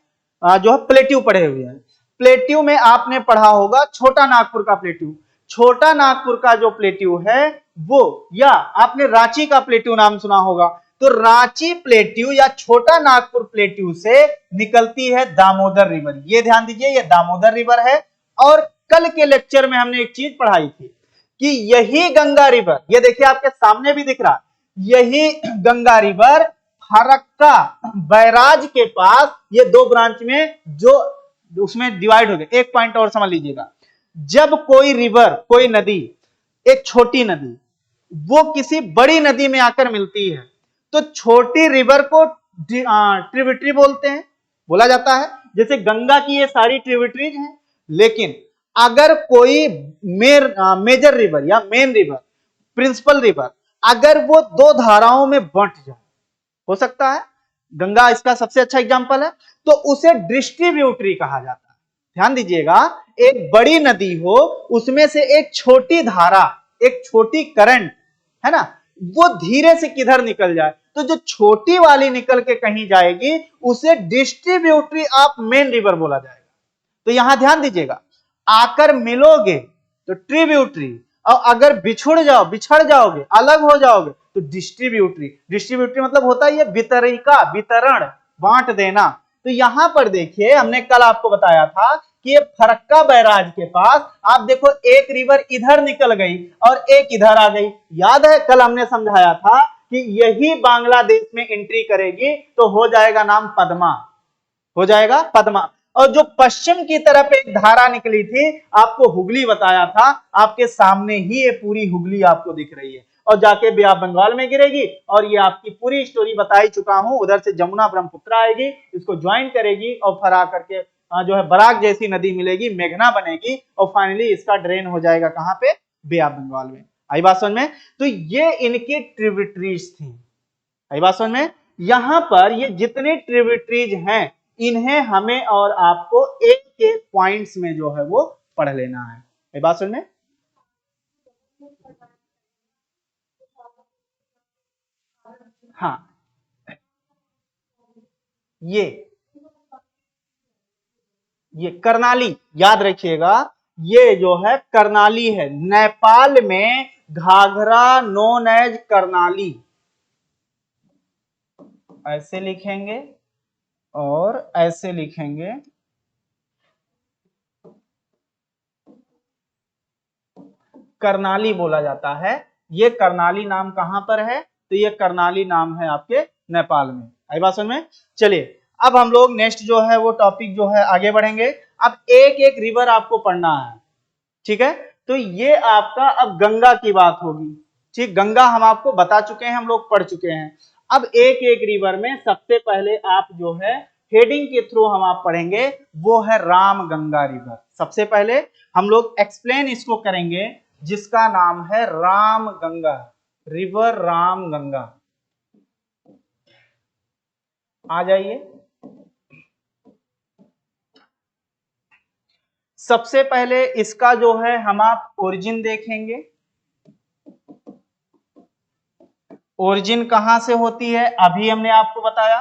जो है प्लेट्यू पढ़े हुए हैं। प्लेट्यू में आपने पढ़ा होगा छोटा नागपुर का प्लेट्यू, छोटा नागपुर का जो प्लेट्यू है वो, या आपने रांची का प्लेट्यू नाम सुना होगा। तो रांची प्लेट्यू या छोटा नागपुर प्लेट्यू से निकलती है दामोदर रिवर। ये ध्यान दीजिए ये दामोदर रिवर है। और कल के लेक्चर में हमने एक चीज पढ़ाई थी कि यही गंगा रिवर, ये देखिए आपके सामने भी दिख रहा, यही गंगा रिवर फरक्का बैराज के पास, ये दो ब्रांच में जो उसमें डिवाइड हो गए। एक पॉइंट और समझ लीजिएगा, जब कोई रिवर, कोई नदी, एक छोटी नदी वो किसी बड़ी नदी में आकर मिलती है तो छोटी रिवर को ट्रिब्यूटरी बोलते हैं, बोला जाता है। जैसे गंगा की ये सारी ट्रिब्यूटरीज हैं, लेकिन अगर कोई मेजर रिवर या मेन रिवर, प्रिंसिपल रिवर, अगर वो दो धाराओं में बंट जाए, हो सकता है गंगा इसका सबसे अच्छा एग्जाम्पल है, तो उसे डिस्ट्रीब्यूटरी कहा जाता है। ध्यान दीजिएगा, एक बड़ी नदी हो, उसमें से एक छोटी धारा, एक छोटी करंट, है ना, वो धीरे से किधर निकल जाए, तो जो छोटी वाली निकल के कहीं जाएगी उसे डिस्ट्रीब्यूटरी ऑफ मेन रिवर बोला जाएगा। तो यहां ध्यान दीजिएगा, आकर मिलोगे तो ट्रिब्यूटरी, और अगर बिछड़ जाओगे, अलग हो जाओगे तो डिस्ट्रीब्यूटरी। डिस्ट्रीब्यूटरी मतलब होता है ये वितरिका, वितरण, बांट देना। तो यहां पर देखिए, हमने कल आपको बताया था कि ये फरक्का बैराज के पास आप देखो, एक रिवर इधर निकल गई और एक इधर आ गई। याद है कल हमने समझाया था कि यही बांग्लादेश में एंट्री करेगी तो हो जाएगा नाम पद्मा, हो जाएगा पद्मा। और जो पश्चिम की तरफ एक धारा निकली थी, आपको हुगली बताया था, आपके सामने ही ये पूरी हुगली आपको दिख रही है, और जाके बे ऑफ बंगाल में गिरेगी। और ये आपकी पूरी स्टोरी बता ही चुका हूं, उधर से जमुना ब्रह्मपुत्र आएगी, इसको ज्वाइन करेगी और फिर आकर के जो है बराक जैसी नदी मिलेगी, मेघना बनेगी, और फाइनली इसका ड्रेन हो जाएगा कहां पे, बे ऑफ बंगाल में। आई बात समझ में? तो ये इनकी ट्रिब्यूटरीज थी। आई बात समझ में? यहां पर ये जितने ट्रिब्यूटरीज हैं, इन्हें हमें और आपको एक एक पॉइंट्स में जो है वो पढ़ लेना है। आई बात समझ में? हाँ, ये ये करनाली याद रखिएगा, ये जो है करनाली है, नेपाल में घाघरा नोन एज करनाली, ऐसे लिखेंगे और ऐसे लिखेंगे। करनाली बोला जाता है। ये करनाली नाम कहां पर है, तो ये करनाली नाम है आपके नेपाल में। आई बात समझ में? चलिए, अब हम लोग नेक्स्ट जो है वो टॉपिक जो है आगे बढ़ेंगे। अब एक एक रिवर आपको पढ़ना है, ठीक है? तो ये आपका अब गंगा की बात होगी। ठीक, गंगा हम आपको बता चुके हैं, हम लोग पढ़ चुके हैं। अब एक एक रिवर में सबसे पहले आप जो है हेडिंग के थ्रू हम आप पढ़ेंगे, वो है राम गंगा रिवर। सबसे पहले हम लोग एक्सप्लेन इसको करेंगे, जिसका नाम है राम गंगा रिवर, राम गंगा। आ जाइए, सबसे पहले इसका जो है हम आप ओरिजिन देखेंगे। ओरिजिन कहां से होती है, अभी हमने आपको बताया।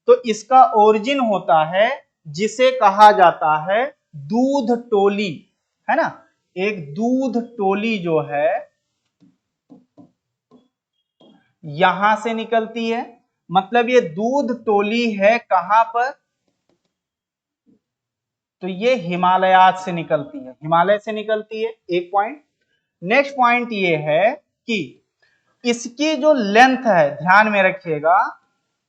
तो इसका ओरिजिन होता है, जिसे कहा जाता है दूध टोली, है ना। एक दूध टोली जो है यहां से निकलती है। मतलब ये दूध टोली है कहां पर, तो ये हिमालयात से निकलती है, हिमालय से निकलती है। एक पॉइंट। नेक्स्ट पॉइंट ये है कि इसकी जो लेंथ है, ध्यान में रखिएगा,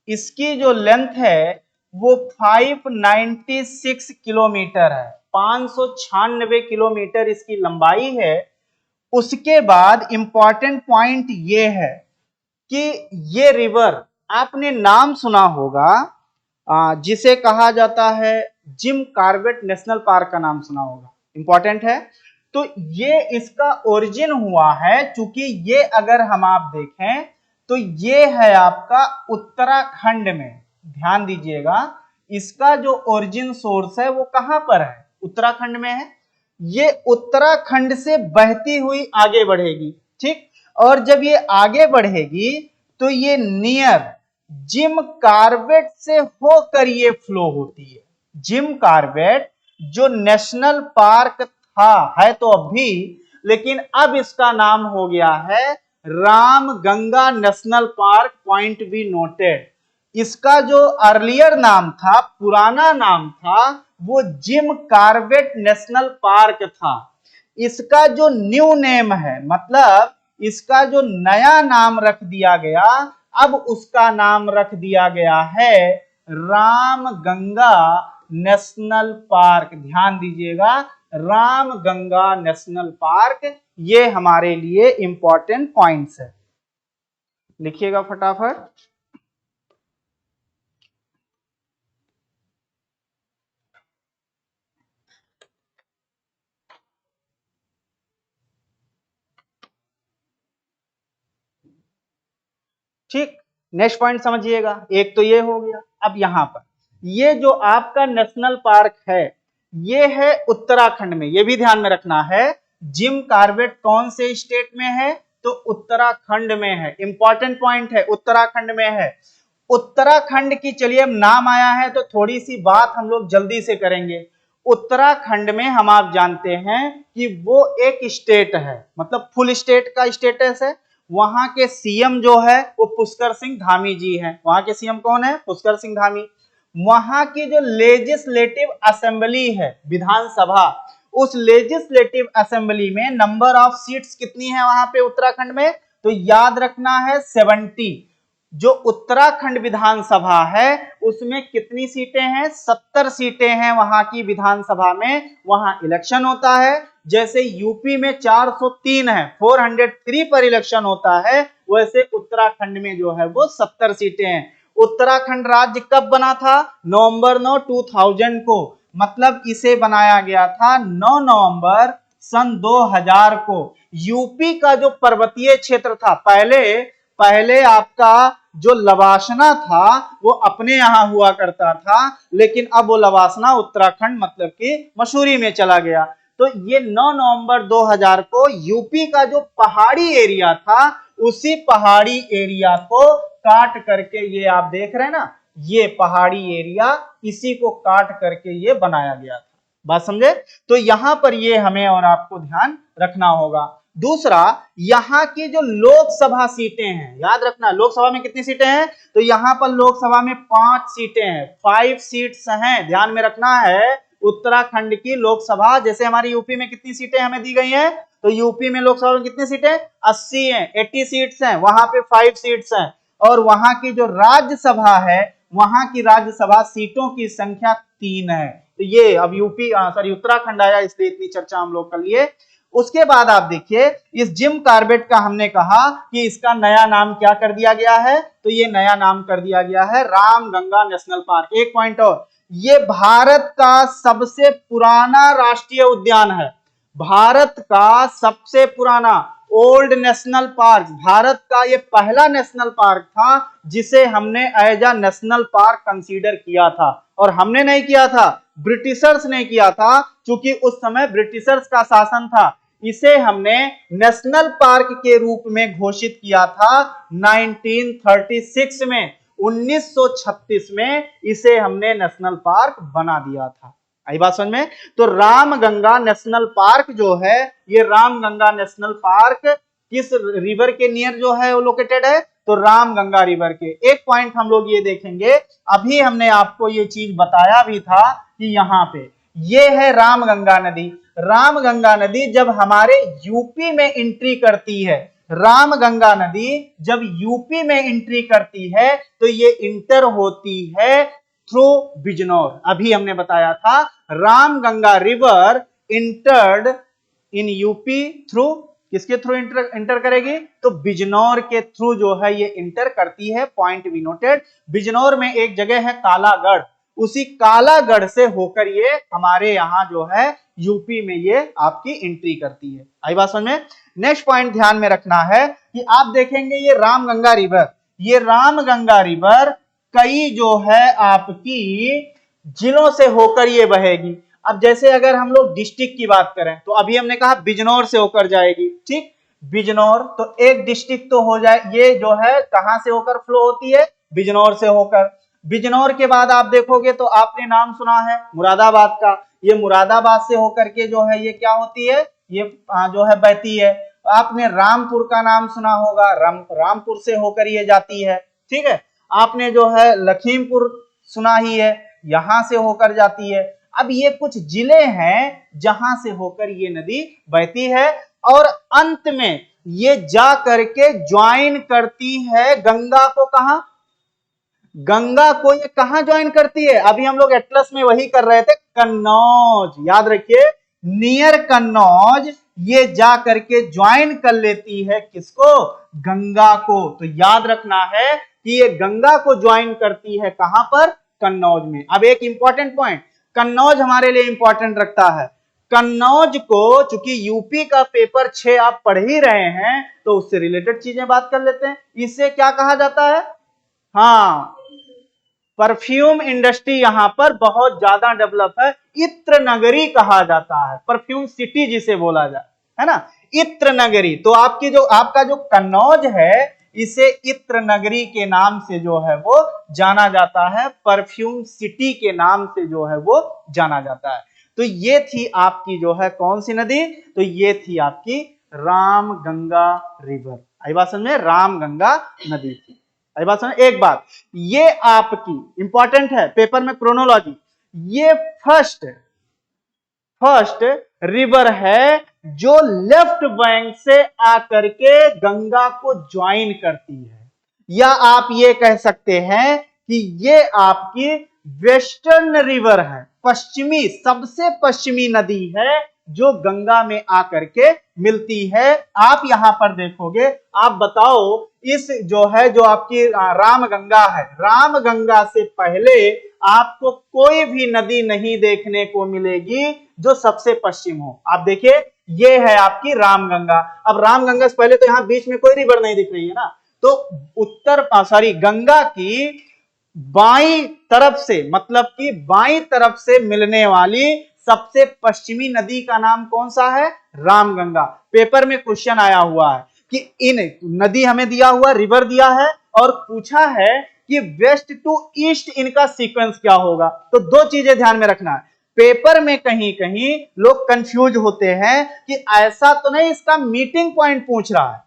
इसकी जो लेंथ है वो 596 किलोमीटर है, 596 किलोमीटर इसकी लंबाई है। उसके बाद इंपॉर्टेंट पॉइंट ये है कि ये रिवर, आपने नाम सुना होगा, जिसे कहा जाता है जिम कार्बेट नेशनल पार्क का नाम सुना होगा, इंपॉर्टेंट है। तो ये इसका ओरिजिन हुआ है, चूंकि ये अगर हम आप देखें तो ये है आपका उत्तराखंड में। ध्यान दीजिएगा, इसका जो ओरिजिन सोर्स है वो कहां पर है, उत्तराखंड में है। ये उत्तराखंड से बहती हुई आगे बढ़ेगी, ठीक। और जब ये आगे बढ़ेगी तो ये नियर जिम कार्बेट से होकर ये फ्लो होती है। जिम कार्बेट जो नेशनल पार्क था, है तो अब भी, लेकिन अब इसका नाम हो गया है Ram Ganga national park, point be noted. इसका जो अर्लियर नाम था, पुराना नाम था, वो जिम कार्बेट नेशनल पार्क था। इसका जो न्यू नेम है, मतलब इसका जो नया नाम रख दिया गया, अब उसका नाम रख दिया गया है राम गंगा नेशनल पार्क। ध्यान दीजिएगा, राम गंगा नेशनल पार्क, ये हमारे लिए इंपॉर्टेंट पॉइंट्स है, लिखिएगा फटाफट। ठीक, नेक्स्ट पॉइंट समझिएगा, एक तो ये हो गया। अब यहां पर ये जो आपका नेशनल पार्क है ये है उत्तराखंड में, ये भी ध्यान में रखना है। जिम कॉर्बेट कौन से स्टेट में है? तो उत्तराखंड में है। इंपॉर्टेंट पॉइंट है, उत्तराखंड में है। उत्तराखंड की चलिए अब नाम आया है तो थोड़ी सी बात हम लोग जल्दी से करेंगे। उत्तराखंड में हम आप जानते हैं कि वो एक स्टेट है, मतलब फुल स्टेट का स्टेटस है। वहां के सीएम जो है वो पुष्कर सिंह धामी जी हैं। वहां के सीएम कौन है? पुष्कर सिंह धामी। वहां की जो लेजिस्लेटिव असेंबली है, विधानसभा, उस लेजिस्लेटिव असेंबली में नंबर ऑफ सीट्स कितनी है वहां पे उत्तराखंड में? तो याद रखना है 70। जो उत्तराखंड विधानसभा है उसमें कितनी सीटें हैं? 70 सीटें हैं वहां की विधानसभा में। वहां इलेक्शन होता है, जैसे यूपी में 403 है, 403 पर इलेक्शन होता है, वैसे उत्तराखंड में जो है वो 70 सीटें हैं। उत्तराखंड राज्य कब बना था? नवंबर 9 2000 को, मतलब इसे बनाया गया था 9 नवंबर सन 2000 को। यूपी का जो पर्वतीय क्षेत्र था, पहले आपका जो लवासना था वो अपने यहां हुआ करता था, लेकिन अब वो लवासना उत्तराखंड मतलब कि मसूरी में चला गया। तो ये 9 नवंबर 2000 को यूपी का जो पहाड़ी एरिया था, उसी पहाड़ी एरिया को काट करके, ये आप देख रहे हैं ना, ये पहाड़ी एरिया, इसी को काट करके ये बनाया गया था। बात समझे? तो यहां पर ये हमें और आपको ध्यान रखना होगा। दूसरा, यहां की जो लोकसभा सीटें हैं, याद रखना लोकसभा में कितनी सीटें हैं? तो यहां पर लोकसभा में 5 सीटें हैं, 5 सीट्स हैं। ध्यान में रखना है उत्तराखंड की लोकसभा, जैसे हमारी यूपी में कितनी सीटें हमें दी गई हैं, तो यूपी में लोकसभा में कितनी सीटें? 80 हैं, 80 सीट्स हैं। वहां पे 5 सीट्स हैं। और वहां की जो राज्यसभा है, वहां की राज्यसभा सीटों की संख्या 3 है। तो ये अब उत्तराखंड आया, इसलिए इतनी चर्चा हम लोग कर लिए। उसके बाद आप देखिए, इस जिम कॉर्बेट का हमने कहा कि इसका नया नाम क्या कर दिया गया है? तो ये नया नाम कर दिया गया है रामगंगा नेशनल पार्क। एक पॉइंट और, ये भारत का सबसे पुराना राष्ट्रीय उद्यान है। भारत का सबसे पुराना ओल्ड नेशनल पार्क, भारत का ये पहला नेशनल पार्क था जिसे हमने as a national park consider किया था। और हमने नहीं किया था, ब्रिटिशर्स ने किया था, क्योंकि उस समय ब्रिटिशर्स का शासन था। इसे हमने नेशनल पार्क के रूप में घोषित किया था 1936 में। 1936 में इसे हमने नेशनल पार्क बना दिया था। आई बात समझ में? तो रामगंगा नेशनल पार्क जो है, ये रामगंगा नेशनल पार्क किस रिवर के नियर जो है वो लोकेटेड है? तो रामगंगा रिवर के। एक पॉइंट हम लोग ये देखेंगे, अभी हमने आपको ये चीज बताया भी था कि यहां पे ये है रामगंगा नदी। रामगंगा नदी जब हमारे यूपी में एंट्री करती है, रामगंगा नदी जब यूपी में एंट्री करती है तो ये इंटर होती है थ्रू बिजनौर। अभी हमने बताया था Ramganga river entered in UP through, किसके थ्रू इंटर करेगी? तो बिजनौर के थ्रू जो है ये इंटर करती है। Point be noted. बिजनौर में एक जगह है कालागढ़, उसी कालागढ़ से होकर ये हमारे यहां जो है यूपी में ये आपकी एंट्री करती है। आई बात समझ में? नेक्स्ट पॉइंट ध्यान में रखना है कि आप देखेंगे ये रामगंगा रिवर, ये रामगंगा रिवर कई जो है आपकी जिलों से होकर ये बहेगी। अब जैसे अगर हम लोग डिस्ट्रिक्ट की बात करें तो अभी हमने कहा बिजनौर से होकर जाएगी, ठीक? बिजनौर तो एक डिस्ट्रिक्ट तो हो जाए, ये जो है कहां से होकर फ्लो होती है? बिजनौर से होकर। बिजनौर के बाद आप देखोगे तो आपने नाम सुना है मुरादाबाद का, ये मुरादाबाद से होकर के जो है ये क्या होती है? ये जो है बहती है। आपने रामपुर का नाम सुना होगा, रामपुर से होकर ये जाती है, ठीक है? आपने जो है लखीमपुर सुना ही है, यहां से होकर जाती है। अब ये कुछ जिले हैं जहां से होकर ये नदी बहती है और अंत में ये जा करके ज्वाइन करती है गंगा को। कहां? गंगा को ये कहां ज्वाइन करती है? अभी हम लोग एटलस में वही कर रहे थे, कन्नौज। याद रखिए, नियर कन्नौज ये जा करके ज्वाइन कर लेती है किसको? गंगा को। तो याद रखना है कि ये गंगा को ज्वाइन करती है कहां पर? कन्नौज में। अब एक इंपॉर्टेंट पॉइंट कन्नौज हमारे लिए इंपॉर्टेंट रखता है। कन्नौज को, चूंकि यूपी का पेपर 6 आप पढ़ ही रहे हैं, तो उससे रिलेटेड चीजें बात कर लेते हैं। इसे क्या कहा जाता है? हाँ, परफ्यूम इंडस्ट्री यहां पर बहुत ज्यादा डेवलप है, इत्र नगरी कहा जाता है, परफ्यूम सिटी जिसे बोला जाए, है ना, इत्र नगरी। तो आपकी जो आपका जो कन्नौज है, इसे इत्र नगरी के नाम से जो है वो जाना जाता है, परफ्यूम सिटी के नाम से जो है वो जाना जाता है। तो ये थी आपकी जो है कौन सी नदी, तो ये थी आपकी राम गंगा रिवर। आई बात समझ में, राम गंगा नदी थी। आई बात समझ। एक बात ये आपकी इंपॉर्टेंट है पेपर में, क्रोनोलॉजी, ये फर्स्ट रिवर है जो लेफ्ट बैंक से आकर के गंगा को ज्वाइन करती है, या आप ये कह सकते हैं कि ये आपकी वेस्टर्न रिवर है, पश्चिमी, सबसे पश्चिमी नदी है जो गंगा में आकर के मिलती है। आप यहां पर देखोगे, आप बताओ इस जो है जो आपकी राम गंगा है, राम गंगा से पहले आपको कोई भी नदी नहीं देखने को मिलेगी जो सबसे पश्चिम हो। आप देखिए ये है आपकी राम गंगा। अब राम गंगा से पहले तो यहां बीच में कोई रिवर नहीं दिख रही है ना, तो उत्तर सॉरी गंगा की बाई तरफ से, मतलब कि बाई तरफ से मिलने वाली सबसे पश्चिमी नदी का नाम कौन सा है, रामगंगा। पेपर में क्वेश्चन आया हुआ है कि इन नदी हमें दिया हुआ, रिवर दिया है और पूछा है कि वेस्ट टू ईस्ट इनका सीक्वेंस क्या होगा। तो दो चीजें ध्यान में रखना है, पेपर में कहीं कहीं लोग कंफ्यूज होते हैं कि ऐसा तो नहीं इसका मीटिंग पॉइंट पूछ रहा है,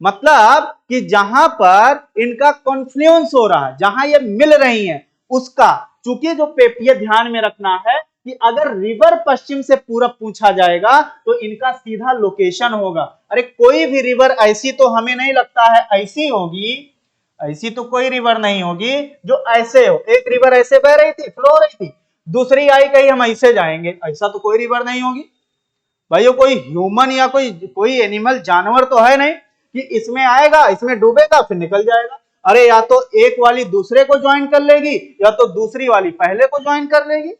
मतलब कि जहां पर इनका कॉन्फ्लुएंस हो रहा है, जहां ये मिल रही हैं उसका, चूंकि जो ये ध्यान में रखना है कि अगर रिवर पश्चिम से पूरब पूछा जाएगा तो इनका सीधा लोकेशन होगा। अरे कोई भी रिवर ऐसी तो हमें नहीं लगता है ऐसी होगी, ऐसी तो कोई रिवर नहीं होगी जो ऐसे हो, एक रिवर ऐसे बह रही थी, फ्लो हो रही थी, दूसरी आई कही हम ऐसे जाएंगे, ऐसा तो कोई रिवर नहीं होगी भाइयों। कोई ह्यूमन या कोई एनिमल जानवर तो है नहीं कि इसमें आएगा, इसमें डूबेगा फिर निकल जाएगा। अरे या तो एक वाली दूसरे को ज्वाइन कर लेगी या तो दूसरी वाली पहले को ज्वाइन कर लेगी।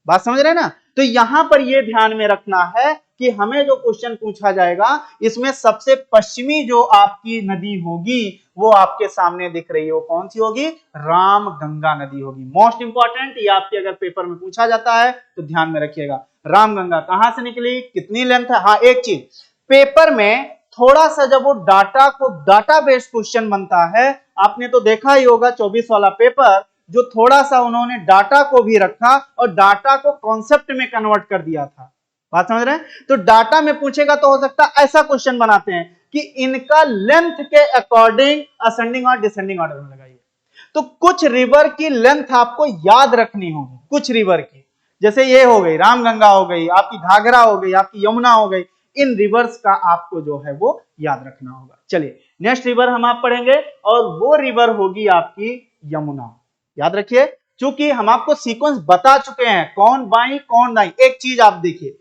बात समझ रहे ना। तो यहां पर यह ध्यान में रखना है कि हमें जो क्वेश्चन पूछा जाएगा इसमें सबसे पश्चिमी जो आपकी नदी होगी वो आपके सामने दिख रही है, वो कौन सी होगी, राम गंगा नदी होगी। मोस्ट इंपॉर्टेंट, ये आपके अगर पेपर में पूछा जाता है तो ध्यान में रखिएगा। राम गंगा कहां से निकली, कितनी लेंथ है। हाँ एक चीज, पेपर में थोड़ा सा जब वो डाटा को, डाटा बेस्ड क्वेश्चन बनता है, आपने तो देखा ही होगा 24 वाला पेपर, जो थोड़ा सा उन्होंने डाटा को भी रखा और डाटा को कॉन्सेप्ट में कन्वर्ट कर दिया था। बात समझ रहे हैं। तो डाटा में पूछेगा तो हो सकता है ऐसा क्वेश्चन बनाते हैं कि इनका लेंथ के अकॉर्डिंग असेंडिंग और डिसेंडिंग ऑर्डर में लगाइए। तो कुछ रिवर की लेंथ आपको याद रखनी होगी, कुछ रिवर की, जैसे ये हो गई रामगंगा, हो गई आपकी घाघरा, हो गई आपकी यमुना, हो गई, इन रिवर्स का आपको जो है वो याद रखना होगा। चलिए नेक्स्ट रिवर हम आप पढ़ेंगे और वो रिवर होगी आपकी यमुना। याद रखिए, चूंकि हम आपको सीक्वेंस बता चुके हैं कौन बाई कौन दाई। एक चीज आप देखिए,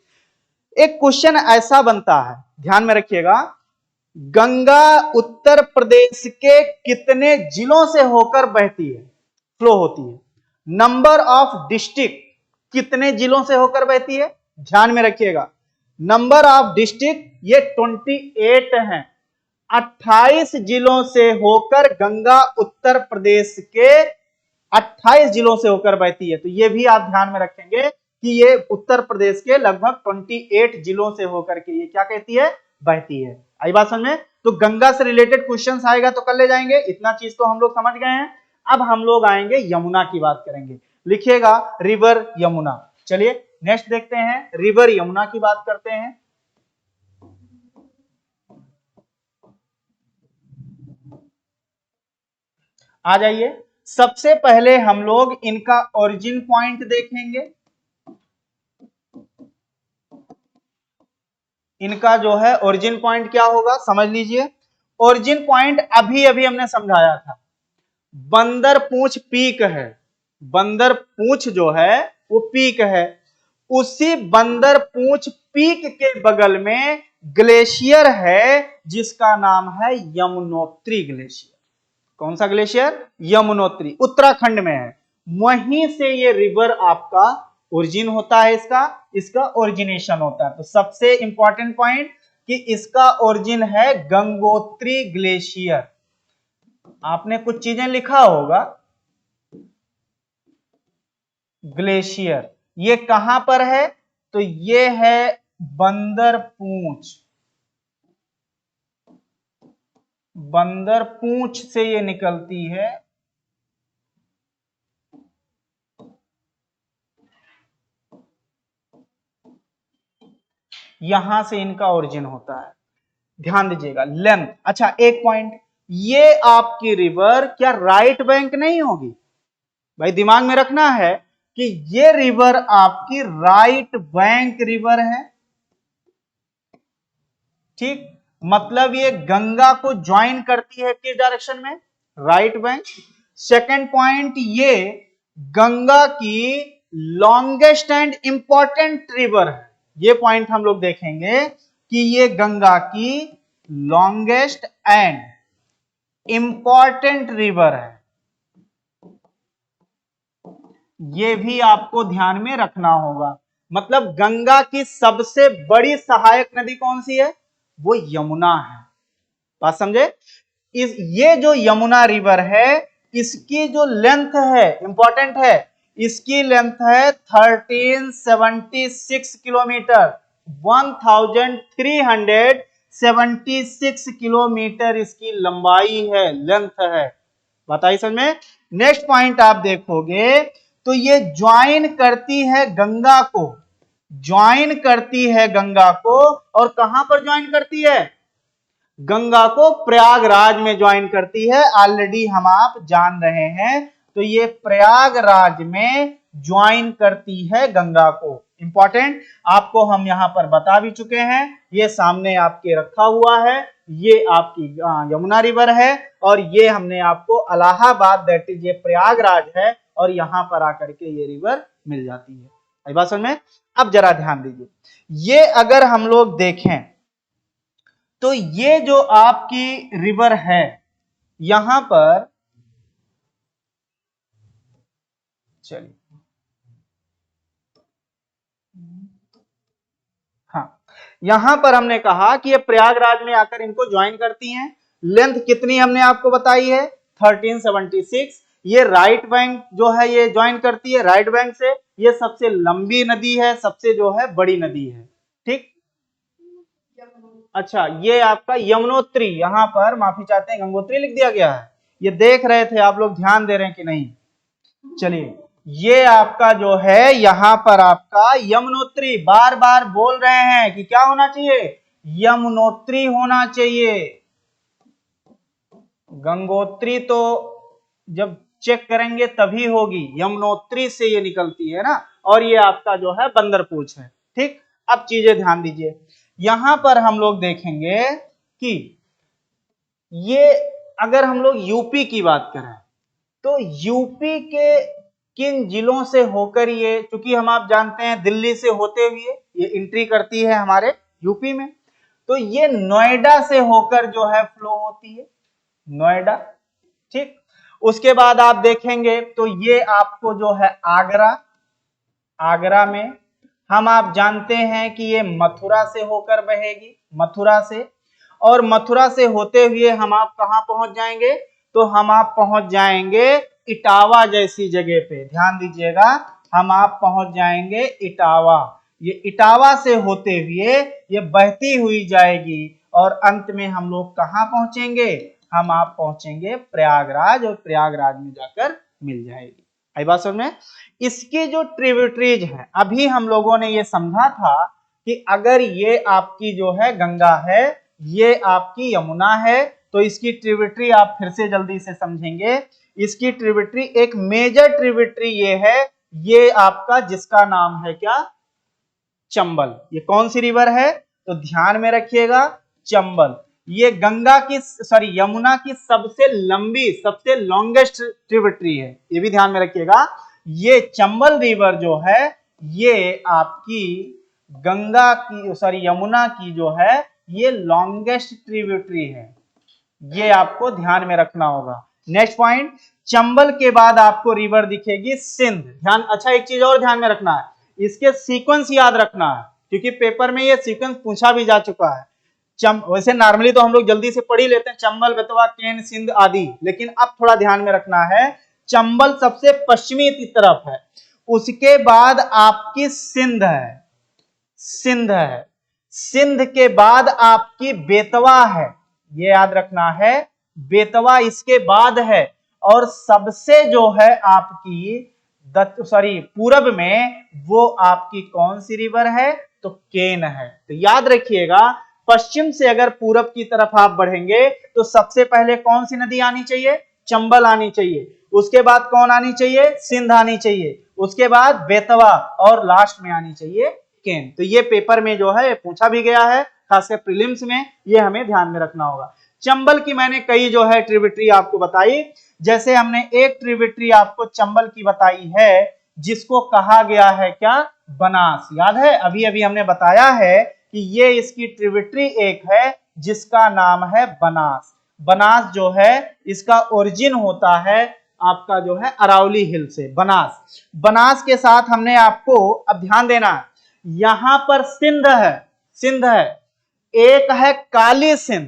एक क्वेश्चन ऐसा बनता है, ध्यान में रखिएगा, गंगा उत्तर प्रदेश के कितने जिलों से होकर बहती है, फ्लो होती है। नंबर ऑफ डिस्ट्रिक्ट, कितने जिलों से होकर बहती है, ध्यान में रखिएगा। नंबर ऑफ डिस्ट्रिक्ट ये 28 हैं, 28 जिलों से होकर गंगा उत्तर प्रदेश के 28 जिलों से होकर बहती है। तो ये भी आप ध्यान में रखेंगे कि ये उत्तर प्रदेश के लगभग 28 जिलों से होकर के ये क्या कहती है, बहती है। आई बात समझ में। तो गंगा से रिलेटेड क्वेश्चन आएगा तो कर ले जाएंगे, इतना चीज तो हम लोग समझ गए हैं। अब हम लोग आएंगे यमुना की बात करेंगे, लिखिएगा रिवर यमुना। चलिए नेक्स्ट देखते हैं, रिवर यमुना की बात करते हैं। आ जाइए, सबसे पहले हम लोग इनका ओरिजिन पॉइंट देखेंगे। इनका जो है ओरिजिन पॉइंट क्या होगा समझ लीजिए। ओरिजिन पॉइंट अभी अभी हमने समझाया था, बंदर पूंछ पीक है, बंदर पूंछ जो है वो पीक है, उसी बंदर पूंछ पीक के बगल में ग्लेशियर है जिसका नाम है यमुनोत्री ग्लेशियर। कौन सा ग्लेशियर, यमुनोत्री, उत्तराखंड में है। वहीं से ये रिवर आपका ओरिजिन होता है, इसका ओरिजिनेशन होता है। तो सबसे इंपॉर्टेंट पॉइंट कि इसका ओरिजिन है गंगोत्री ग्लेशियर। आपने कुछ चीजें लिखा होगा। ग्लेशियर ये कहां पर है? तो ये है बंदर पूंछ। बंदर पूंछ से ये निकलती है। यहां से इनका ओरिजिन होता है। ध्यान दीजिएगा लेंथ। अच्छा एक पॉइंट, ये आपकी रिवर क्या राइट बैंक नहीं होगी? भाई दिमाग में रखना है कि ये रिवर आपकी राइट बैंक रिवर है। ठीक, मतलब ये गंगा को ज्वाइन करती है किस डायरेक्शन में? Right bank. सेकंड पॉइंट, ये गंगा की लॉन्गेस्ट एंड इंपॉर्टेंट रिवर है। ये पॉइंट हम लोग देखेंगे कि ये गंगा की लॉन्गेस्ट एंड इंपॉर्टेंट रिवर है। ये भी आपको ध्यान में रखना होगा। मतलब गंगा की सबसे बड़ी सहायक नदी कौन सी है? वो यमुना है। बात समझे? ये जो यमुना रिवर है, इसकी जो लेंथ है इंपॉर्टेंट है, इसकी लेंथ है 1376 किलोमीटर। 1376 किलोमीटर इसकी लंबाई है, लेंथ है। बताइए समझ में? नेक्स्ट पॉइंट आप देखोगे तो ये ज्वाइन करती है गंगा को, ज्वाइन करती है गंगा को। और कहां पर ज्वाइन करती है? गंगा को प्रयागराज में ज्वाइन करती है। ऑलरेडी हम आप जान रहे हैं। तो ये प्रयागराज में ज्वाइन करती है गंगा को। इंपॉर्टेंट आपको हम यहां पर बता भी चुके हैं। ये सामने आपके रखा हुआ है, ये आपकी यमुना रिवर है। और ये हमने आपको इलाहाबाद दैट इज ये प्रयागराज है, और यहां पर आकर के ये रिवर मिल जाती है। आई बात समझ में? अब जरा ध्यान दीजिए, ये अगर हम लोग देखें तो ये जो आपकी रिवर है, यहां पर चलिए, हाँ, यहां पर हमने कहा कि ये प्रयागराज में आकर इनको ज्वाइन करती हैं। लेंथ कितनी हमने आपको बताई है? 1376। ये राइट बैंक जो है ये ज्वाइन करती है राइट बैंक से। ये सबसे लंबी नदी है, सबसे जो है बड़ी नदी है। ठीक, अच्छा ये आपका यमुनोत्री, यहां पर माफी चाहते हैं गंगोत्री लिख दिया गया है। ये देख रहे थे आप लोग, ध्यान दे रहे हैं कि नहीं? चलिए, ये आपका जो है यहां पर आपका यमुनोत्री, बार बार बोल रहे हैं कि क्या होना चाहिए? यमुनोत्री होना चाहिए। गंगोत्री तो जब चेक करेंगे तभी होगी, यमुनोत्री से ये निकलती है ना। और ये आपका जो है बंदरपूछ है। ठीक, अब चीजें ध्यान दीजिए। यहां पर हम लोग देखेंगे कि ये अगर हम लोग यूपी की बात करें तो यूपी के किन जिलों से होकर ये, चूंकि हम आप जानते हैं दिल्ली से होते हुए ये एंट्री करती है हमारे यूपी में, तो ये नोएडा से होकर जो है फ्लो होती है, नोएडा। ठीक, उसके बाद आप देखेंगे तो ये आपको जो है आगरा, आगरा में हम आप जानते हैं कि ये मथुरा से होकर बहेगी, मथुरा से। और मथुरा से होते हुए हम आप कहां पहुंच जाएंगे? तो हम आप पहुंच जाएंगे इटावा जैसी जगह पे। ध्यान दीजिएगा, हम आप पहुंच जाएंगे इटावा। ये इटावा से होते हुए ये बहती हुई जाएगी, और अंत में हम लोग कहां पहुंचेंगे? हम आप पहुंचेंगे प्रयागराज, और प्रयागराज में जाकर मिल जाएगी। आई बात समझ में? इसके जो ट्रिब्यूटरीज हैं, अभी हम लोगों ने ये समझा था कि अगर ये आपकी जो है गंगा है, ये आपकी यमुना है, तो इसकी ट्रिब्यूटरी आप फिर से जल्दी से समझेंगे। इसकी ट्रिब्यूटरी, एक मेजर ट्रिब्यूटरी ये है, ये आपका जिसका नाम है क्या? चंबल। ये कौन सी रिवर है? तो ध्यान में रखिएगा, चंबल। ये गंगा की, सॉरी यमुना की सबसे लंबी, सबसे लॉन्गेस्ट ट्रिब्यूटरी है, ये भी ध्यान में रखिएगा। ये चंबल रिवर जो है ये आपकी गंगा की, सॉरी यमुना की जो है ये लॉन्गेस्ट ट्रिब्यूटरी है। ये आपको ध्यान में रखना होगा। नेक्स्ट पॉइंट, चंबल के बाद आपको रिवर दिखेगी सिंध। ध्यान, अच्छा एक चीज और ध्यान में रखना है, इसके सीक्वेंस याद रखना है, क्योंकि पेपर में ये सीक्वेंस पूछा भी जा चुका है। वैसे नॉर्मली तो हम लोग जल्दी से पढ़ ही लेते हैं, चंबल, बेतवा, केन, सिंध आदि, लेकिन अब थोड़ा ध्यान में रखना है। चंबल सबसे पश्चिमी की तरफ है, उसके बाद आपकी सिंध है, सिंध है, सिंध के बाद आपकी बेतवा है, ये याद रखना है, बेतवा इसके बाद है, और सबसे जो है आपकी पूरब में वो आपकी कौन सी रिवर है, तो केन है। तो याद रखिएगा, पश्चिम से अगर पूरब की तरफ आप बढ़ेंगे तो सबसे पहले कौन सी नदी आनी चाहिए, चंबल आनी चाहिए, उसके बाद कौन आनी चाहिए, सिंध आनी चाहिए, उसके बाद बेतवा, और लास्ट में आनी चाहिए केन। तो ये पेपर में जो है पूछा भी गया है, खासकर प्रीलिम्स में, ये हमें ध्यान में रखना होगा। चंबल की मैंने कई जो है ट्रिब्यूटरी आपको बताई, जैसे हमने एक ट्रिब्यूटरी आपको चंबल की बताई है जिसको कहा गया है क्या, बनास। याद है, अभी अभी हमने बताया है कि ये इसकी ट्रिब्यूटरी एक है जिसका नाम है बनास। बनास जो है इसका ओरिजिन होता है आपका जो है अरावली हिल से, बनास। बनास के साथ हमने आपको, अब ध्यान देना, यहां पर सिंध है, सिंध है, एक है काली सिंध,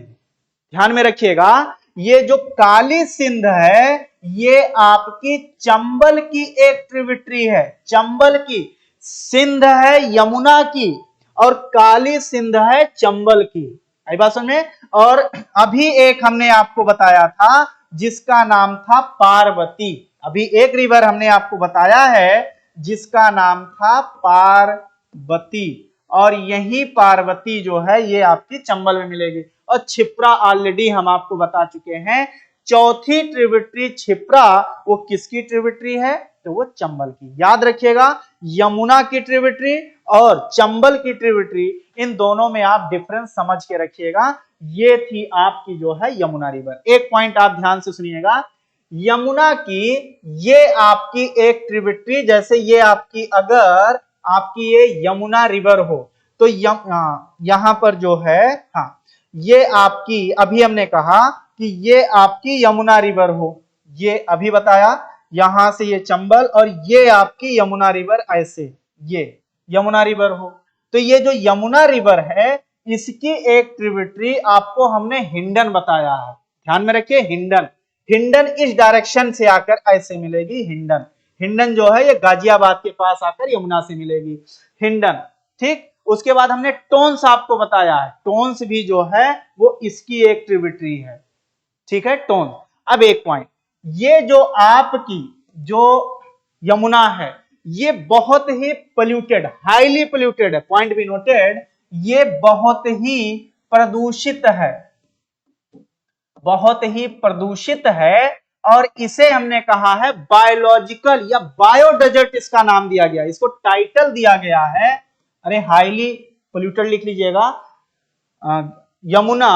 ध्यान में रखिएगा, ये जो काली सिंध है ये आपकी चंबल की एक ट्रिब्यूटरी है, चंबल की। सिंध है यमुना की और काली सिंध है चंबल की, आई बात समझ में। और अभी एक हमने आपको बताया था जिसका नाम था पार्वती, अभी एक रिवर हमने आपको बताया है जिसका नाम था पार्वती, और यही पार्वती जो है ये आपकी चंबल में मिलेगी। और छिप्रा ऑलरेडी हम आपको बता चुके हैं, चौथी ट्रिब्यूटरी छिप्रा वो किसकी ट्रिब्यूटरी है, तो वो चंबल की। याद रखिएगा, यमुना की ट्रिब्यूटरी और चंबल की ट्रिब्यूटरी, इन दोनों में आप डिफरेंस समझ के रखिएगा। ये थी आपकी जो है यमुना रिवर। एक पॉइंट आप ध्यान से सुनिएगा, यमुना की ये आपकी एक ट्रिब्यूटरी, जैसे ये आपकी अगर आपकी ये यमुना रिवर हो तो यहां पर जो है, हाँ, ये आपकी, अभी हमने कहा कि ये आपकी यमुना रिवर हो, ये अभी बताया, यहां से ये चंबल और ये आपकी यमुना रिवर, ऐसे ये यमुना रिवर हो, तो ये जो यमुना रिवर है इसकी एक ट्रिब्यूटरी आपको हमने हिंडन बताया है, ध्यान में रखिए, हिंडन। हिंडन इस डायरेक्शन से आकर ऐसे मिलेगी, हिंडन। हिंडन जो है ये गाजियाबाद के पास आकर यमुना से मिलेगी, हिंडन, ठीक। उसके बाद हमने टोंस आपको बताया है, टोंस भी जो है वो इसकी एक ट्रिब्यूटरी है, ठीक है, टोंस। अब एक पॉइंट, ये जो आपकी जो यमुना है ये बहुत ही पोल्यूटेड, हाईली पोल्यूटेड है, पॉइंट बी नोटेड, ये बहुत ही प्रदूषित है, बहुत ही प्रदूषित है, और इसे हमने कहा है बायोलॉजिकल या बायोडेजर्ट, इसका नाम दिया गया, इसको टाइटल दिया गया है, अरे हाईली पोल्यूटेड लिख लीजिएगा, यमुना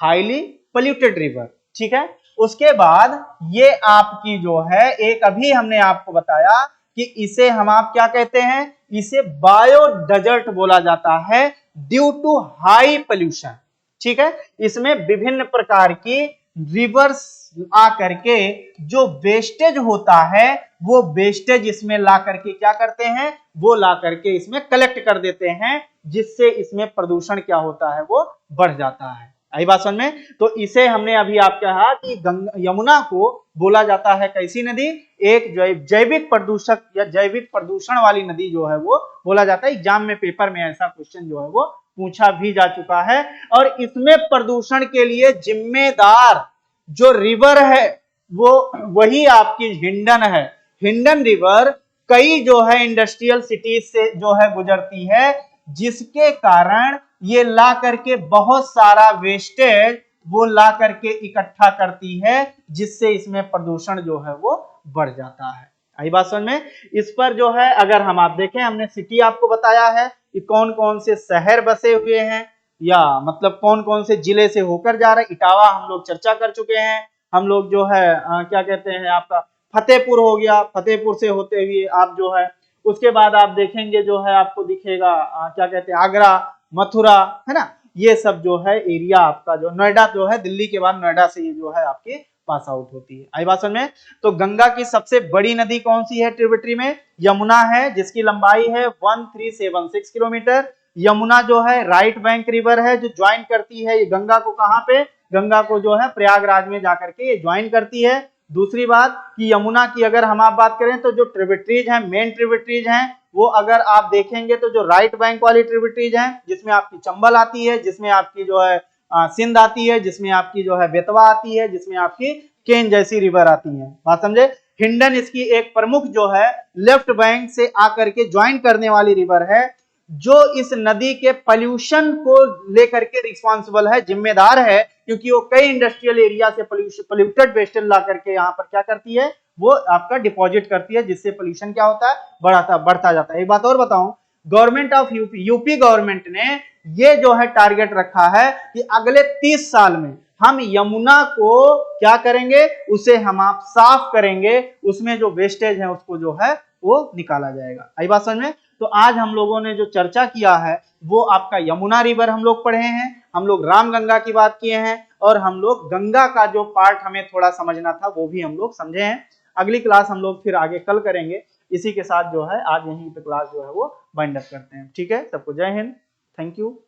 हाईली पोल्यूटेड रिवर, ठीक है। उसके बाद ये आपकी जो है एक अभी हमने आपको बताया कि इसे हम आप क्या कहते हैं, इसे बायोडेजर्ट बोला जाता है ड्यू टू हाई पोल्यूशन, ठीक है। इसमें विभिन्न प्रकार की रिवर्स आ करके जो वेस्टेज होता है वो वेस्टेज इसमें ला करके क्या करते हैं, वो ला करके इसमें कलेक्ट कर देते हैं, जिससे इसमें प्रदूषण क्या होता है, वो बढ़ जाता है। आई बात समझ में। तो इसे हमने अभी आप कहा कि यमुना को बोला जाता है कैसी नदी, एक जैविक प्रदूषक या जैविक प्रदूषण वाली नदी जो है वो बोला जाता है। एग्जाम में पेपर में ऐसा क्वेश्चन जो है वो पूछा भी जा चुका है। और इसमें प्रदूषण के लिए जिम्मेदार जो रिवर है वो वही आपकी हिंडन है। हिंडन रिवर कई जो है इंडस्ट्रियल सिटीज से जो है गुजरती है, जिसके कारण ये ला करके बहुत सारा वेस्टेज वो ला करके इकट्ठा करती है, जिससे इसमें प्रदूषण जो है वो बढ़ जाता है। आई बात समझ में। इस पर जो है अगर हम आप देखें, हमने सिटी आपको बताया है कि कौन कौन से शहर बसे हुए हैं, या मतलब कौन कौन से जिले से होकर जा रहे हैं। इटावा हम लोग चर्चा कर चुके हैं, हम लोग जो है क्या कहते हैं आपका फतेहपुर हो गया, फतेहपुर से होते हुए आप जो है, उसके बाद आप देखेंगे जो है आपको दिखेगा क्या कहते हैं आगरा, मथुरा, है ना, ये सब जो है एरिया आपका जो नोएडा जो है, दिल्ली के बाद नोएडा से ये जो है आपकी पास आउट होती है। आई बात समझ में। तो गंगा की सबसे बड़ी नदी कौन सी है ट्रिब्यूटरी में, यमुना है, जिसकी लंबाई है 1376 किलोमीटर। यमुना जो है राइट बैंक रिवर है जो ज्वाइन करती है ये गंगा को, कहां पे, गंगा को जो है प्रयागराज में जाकर के ये ज्वाइन करती है। दूसरी बात कि यमुना की अगर हम आप बात करें तो जो ट्रिब्यूटरीज हैं, मेन ट्रिब्यूटरीज हैं, वो अगर आप देखेंगे तो जो राइट बैंक वाली ट्रिब्यूटरीज हैं, जिसमें आपकी चंबल आती है, जिसमें आपकी जो है सिंध आती है, जिसमें आपकी जो है बेतवा आती है, जिसमें आपकी केन जैसी रिवर आती है। बात समझे। हिंडन इसकी एक प्रमुख जो है लेफ्ट बैंक से आकर के ज्वाइन करने वाली रिवर है, जो इस नदी के पॉल्यूशन को लेकर के रिस्पॉन्सिबल है, जिम्मेदार है, क्योंकि वो कई इंडस्ट्रियल एरिया से पोल्यूटेड वेस्ट ला करके यहाँ पर क्या करती है, वो आपका डिपॉजिट करती है, जिससे पोल्यूशन क्या होता है, बढ़ता जाता है। एक बात और बताऊं, गवर्नमेंट ऑफ यूपी गवर्नमेंट ने ये जो है टारगेट रखा है कि अगले 30 साल में हम यमुना को क्या करेंगे, उसे हम आप साफ करेंगे, उसमें जो वेस्टेज है उसको जो है वो निकाला जाएगा। आई बात समझ में। तो आज हम लोगों ने जो चर्चा किया है वो आपका यमुना रिवर हम लोग पढ़े हैं, हम लोग रामगंगा की बात किए हैं, और हम लोग गंगा का जो पार्ट हमें थोड़ा समझना था वो भी हम लोग समझे हैं। अगली क्लास हम लोग फिर आगे कल करेंगे। इसी के साथ जो है आज यहीं पे क्लास जो है वो बाइंड अप करते हैं। ठीक है, सबको जय हिंद, थैंक यू।